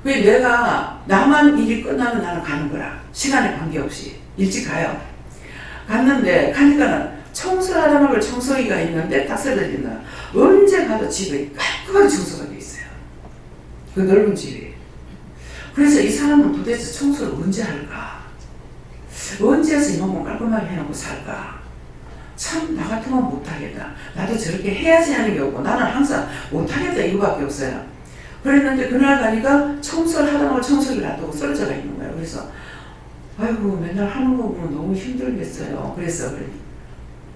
왜 내가 나만 일이 끝나면 나는 가는 거라. 시간에 관계없이 일찍 가요. 갔는데 가니까는 청소하라는 걸 청소기가 있는데 딱 쓰러진다. 언제 가도 집에 깔끔하게 청소가 돼 있어요. 그 넓은 집이. 그래서 이 사람은 도대체 청소를 언제 할까? 언제 해서 이만큼 깔끔하게 해놓고 살까? 참 나 같으면 못하겠다. 나도 저렇게 해야지 하는 게 없고 나는 항상 못하겠다 이거밖에 없어요. 그랬는데 그날 가니까 청소를 하다 보면 청소기를 놔두고 쓰러져가 있는 거예요. 그래서 아이고 맨날 하는 거 보면 너무 힘들겠어요. 그래서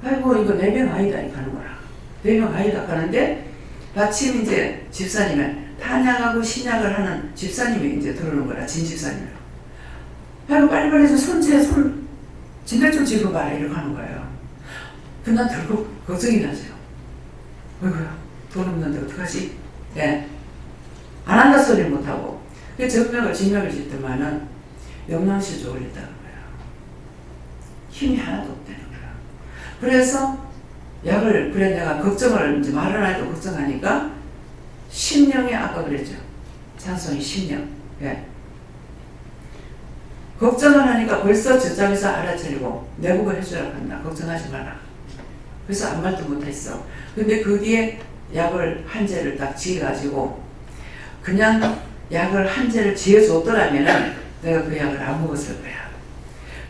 아이고 이거 내 병 아니다 이렇게 하는 거라. 내 병 아니다 하는데 마침 이제 집사님은 탄약하고 신약을 하는 집사님이 이제 들어오는 거라. 진 집사님이. 아이고 빨리빨리 해서 손 진짜 좀 집어봐라 이렇게 하는 거예요. 그날 들고 걱정이 나죠. 아이고야 돈 없는데 어떡하지? 예. 안 한다 소리 못하고. 그 정맥을 진맥을 짓더만은 영양실조를 했다는 거야. 힘이 하나도 없다는 거야. 그래서 약을 그래 내가 걱정을 이제 말을 안 해도 걱정하니까 심령이 아까 그랬죠. 찬송이 심령. 예. 걱정을 하니까 벌써 저장에서 알아차리고 내보고 해주라고 한다. 걱정하지 마라. 그래서 아무 말도 못했어. 근데 그 뒤에 약을 한 재를 딱 지어가지고 그냥 약을 한 재를 지어줬더라면은 내가 그 약을 안 먹었을 거야.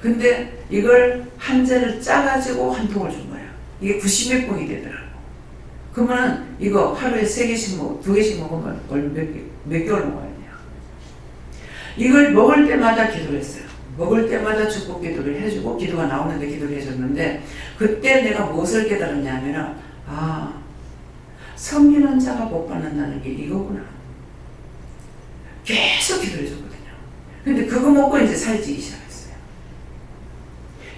근데 이걸 한 재를 짜가지고 한 통을 준 거야. 이게 90몇 봉이 되더라고. 그러면 이거 하루에 3개씩 먹고 2개씩 먹으면 몇 개월 먹어야 돼요. 이걸 먹을 때마다 기도를 했어요. 먹을 때마다 축복 기도를 해주고 기도가 나오는데 기도를 해줬는데 그때 내가 무엇을 깨달았냐면 섬기는 자가 못 받는다는 게 이거구나. 계속 기도를 해줬거든요. 근데 그거 먹고 이제 살이 찌기 시작했어요.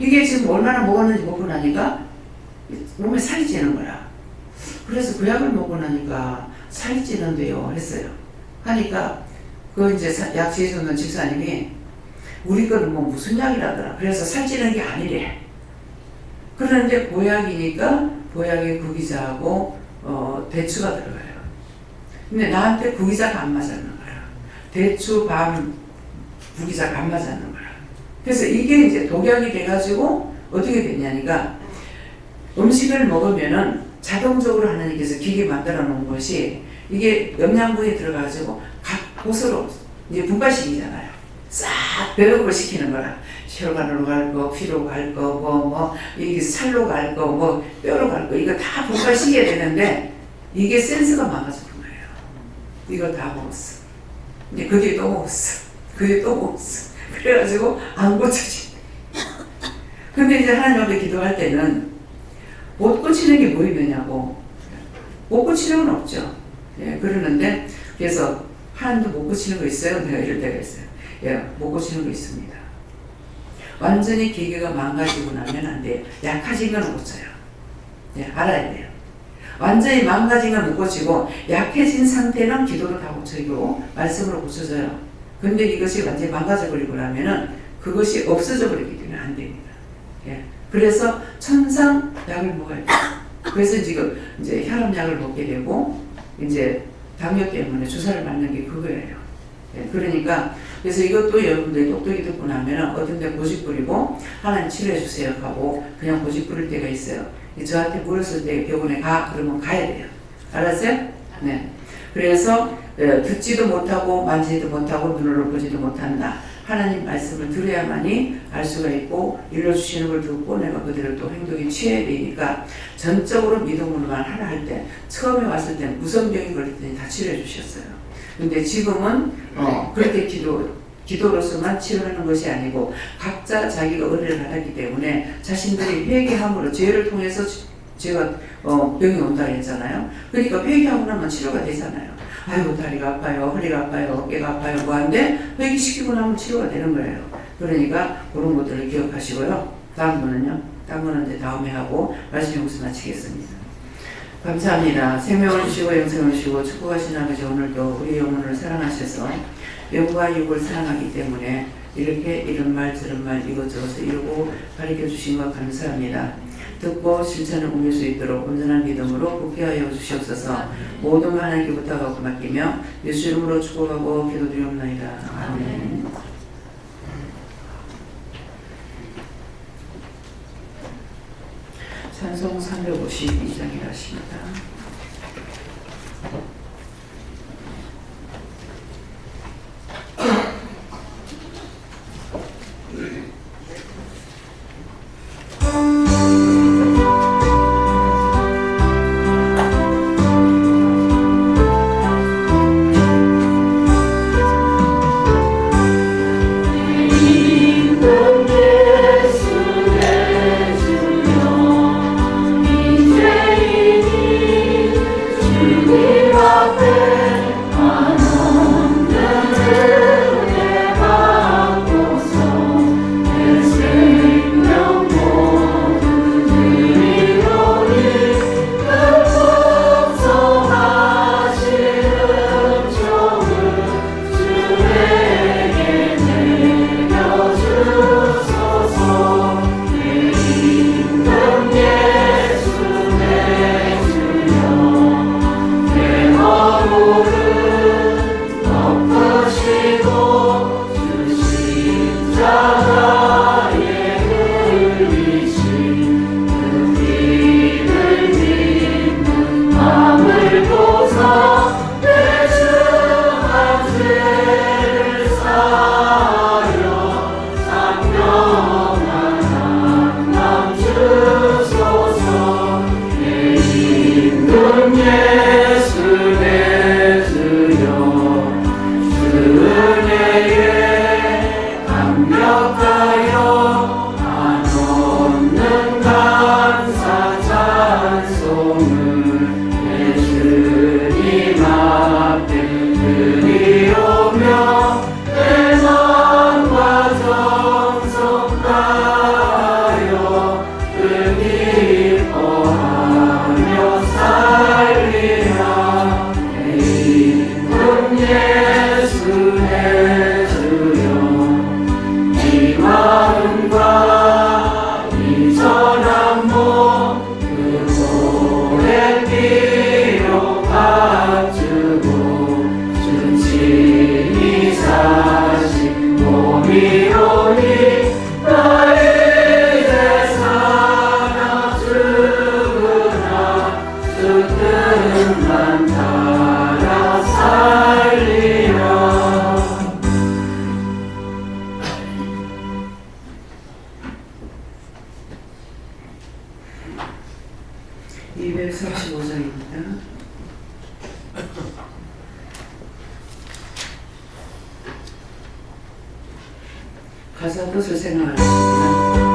이게 지금 얼마나 먹었는지 먹고 나니까 몸에 살이 찌는 거야. 그래서 그 약을 먹고 나니까 살이 찌는데요 했어요. 하니까 그 이제 약 지어주는 집사님이 우리 거는 뭐 무슨 약이라더라. 그래서 살찌는 게 아니래. 그런데 보약이니까 보약에 구기자하고 대추가 들어가요. 근데 나한테 구기자가 안 맞았는 거야. 대추, 밤, 구기자가 안 맞았는 거야. 그래서 이게 이제 독약이 돼가지고 어떻게 됐냐니까 음식을 먹으면은 자동적으로 하나님께서 기계 만들어 놓은 것이 이게 영양분이 들어가가지고 각 곳으로 이제 분발시키잖아요. 싹 배급을 시키는 거라. 혈관으로 갈 거, 피로 갈 거, 이게 살로 갈 거, 뼈로 갈 거, 이거 다 분발시켜야 되는데 이게 센스가 망가지는 거예요. 이걸 다 먹었어. 이제 그 뒤에 또 먹었어. 그 뒤에 또 먹었어. 그래가지고 안 고쳐지. 근데 이제 하나님 앞에 기도할 때는 못 고치는 게 뭐 있느냐고. 못 고치는 건 없죠. 예, 그러는데 그래서 하나님도 못 고치는 거 있어요? 내가 이럴 때가 있어요. 예, 못 고치는 거 있습니다. 완전히 기계가 망가지고 나면 안 돼요. 약해진 건 고쳐요. 예, 알아야 돼요. 완전히 망가진 건 못 고치고 약해진 상태는 기도로 다 고쳐지고 말씀으로 고쳐져요. 근데 이것이 완전히 망가져 버리고 나면은 그것이 없어져 버리기 때문에 안 됩니다. 예, 그래서 천상 약을 먹어야 돼요. 그래서 지금 이제 혈압약을 먹게 되고 이제 당뇨 때문에 주사를 맞는 게 그거예요. 예, 그러니까 그래서 이것도 여러분들이 똑똑히 듣고 나면 어떤 데 고집 부리고 하나님 치료해 주세요 하고 그냥 고집 부릴 때가 있어요. 저한테 물었을 때 병원에 가 그러면 가야 돼요. 알았어요? 네. 그래서 듣지도 못하고 만지지도 못하고 눈으로 보지도 못한다. 하나님 말씀을 들어야만이 알 수가 있고 일러주시는 걸 듣고 내가 그대로 또 행동에 취해야 되니까 전적으로 믿음으로만 하라 할 때 처음에 왔을 때 무슨 병이 걸릴 때는 다 치료해 주셨어요. 근데 지금은 그렇게 기도로서만 치료하는 것이 아니고 각자 자기가 은혜를 받았기 때문에 자신들이 회개함으로 죄를 통해서 제가 병이 온다 했잖아요. 그러니까 회개하고 나면 치료가 되잖아요. 아이고 다리가 아파요, 허리가 아파요, 어깨가 아파요 뭐 한데 회개시키고 나면 치료가 되는 거예요. 그러니까 그런 것들을 기억하시고요. 다음 분은요. 다음 분은 이제 다음에 하고 말씀 여기서 마치겠습니다. 감사합니다. 생명을 주시고 영생을 주시고 축복하신 아버지 오늘도 우리 영혼을 사랑하셔서 영과 육을 사랑하기 때문에 이렇게 이런 말 저런 말 이것저것을 이루고 가르쳐 주신 것 감사합니다. 듣고 실천을 옮길 수 있도록 온전한 믿음으로 굳게 하여 주시옵소서. 모든 것 하나님께 부탁하고 맡기며 예수 이름으로 축복하고 기도드리옵나이다. 아멘. 찬송 352장이라십니다. 인도 가사 뜻을 생각하시면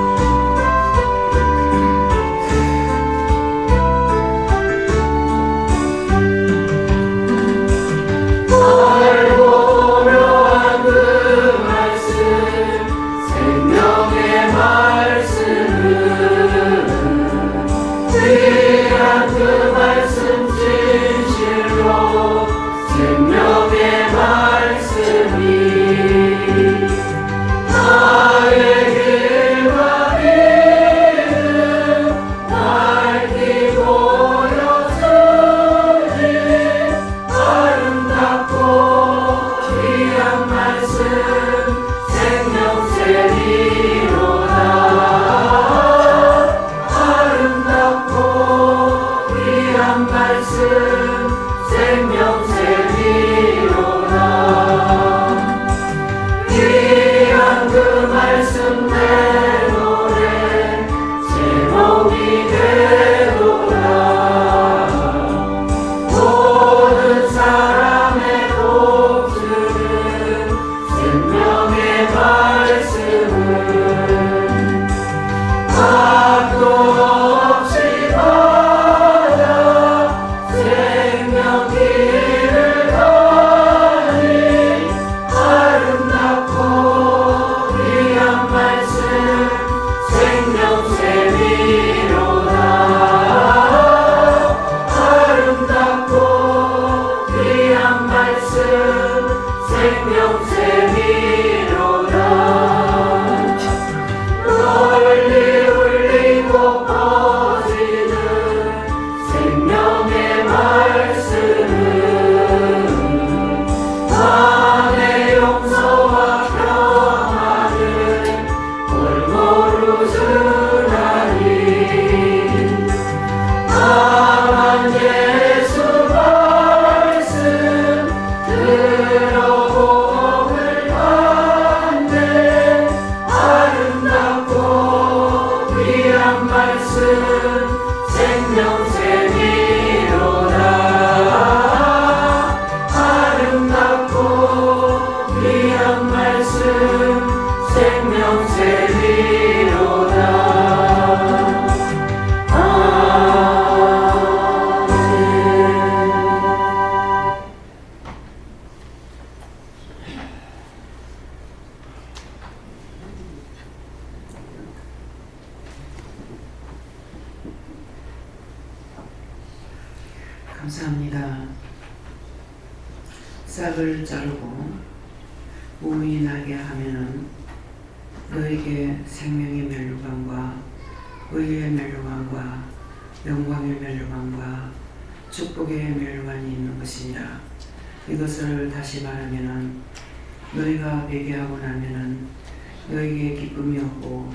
감사합니다. 싹을 자르고 우이 나게 하면은 너에게 생명의 멸류관과 의의 멸류관과 영광의 멸류관과 축복의 멸류관이 있는 것이니라. 이것을 다시 말하면은 너희가 회개하고 나면은 너에게 기쁨이 오고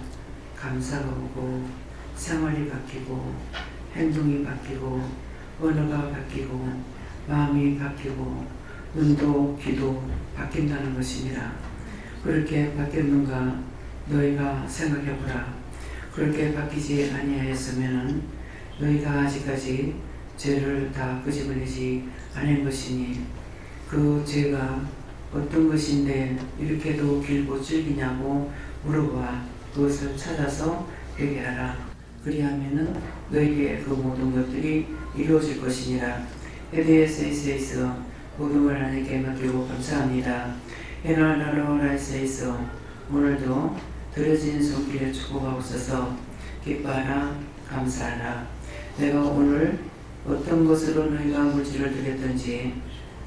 감사가 오고 생활이 바뀌고 행동이 바뀌고 언어가 바뀌고 마음이 바뀌고 눈도 귀도 바뀐다는 것입니다. 그렇게 바뀌었는가 너희가 생각해보라. 그렇게 바뀌지 아니하였으면 너희가 아직까지 죄를 다 끄집어내지 않은 것이니 그 죄가 어떤 것인데 이렇게도 길고 질기냐고 물어봐. 그것을 찾아서 회개하라. 그리하면은 너에게 그 모든 것들이 이루어질 것이니라. 에드에스에서 모든 걸 하나님께 맡기고 감사합니다. 에나나로라에서 오늘도 들어진 손길에 축복하옵소서. 기뻐하라 감사하라. 내가 오늘 어떤 것으로 너희가 물질을 드렸든지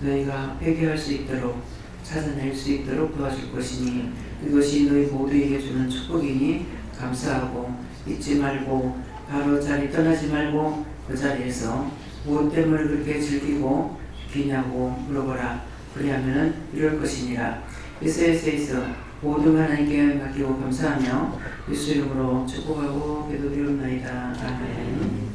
너희가 회개할 수 있도록 찾아낼 수 있도록 도와줄 것이니 이것이 너희 모두에게 주는 축복이니 감사하고 잊지 말고 바로 자리 떠나지 말고 그 자리에서 무엇 때문에 그렇게 즐기고 기냐고 물어보라. 그리하면 이럴 것이니라. 예수에서 모든 하나님께 맡기고 감사하며 예수 이름으로 축복하고 기도드리옵나이다. 아멘.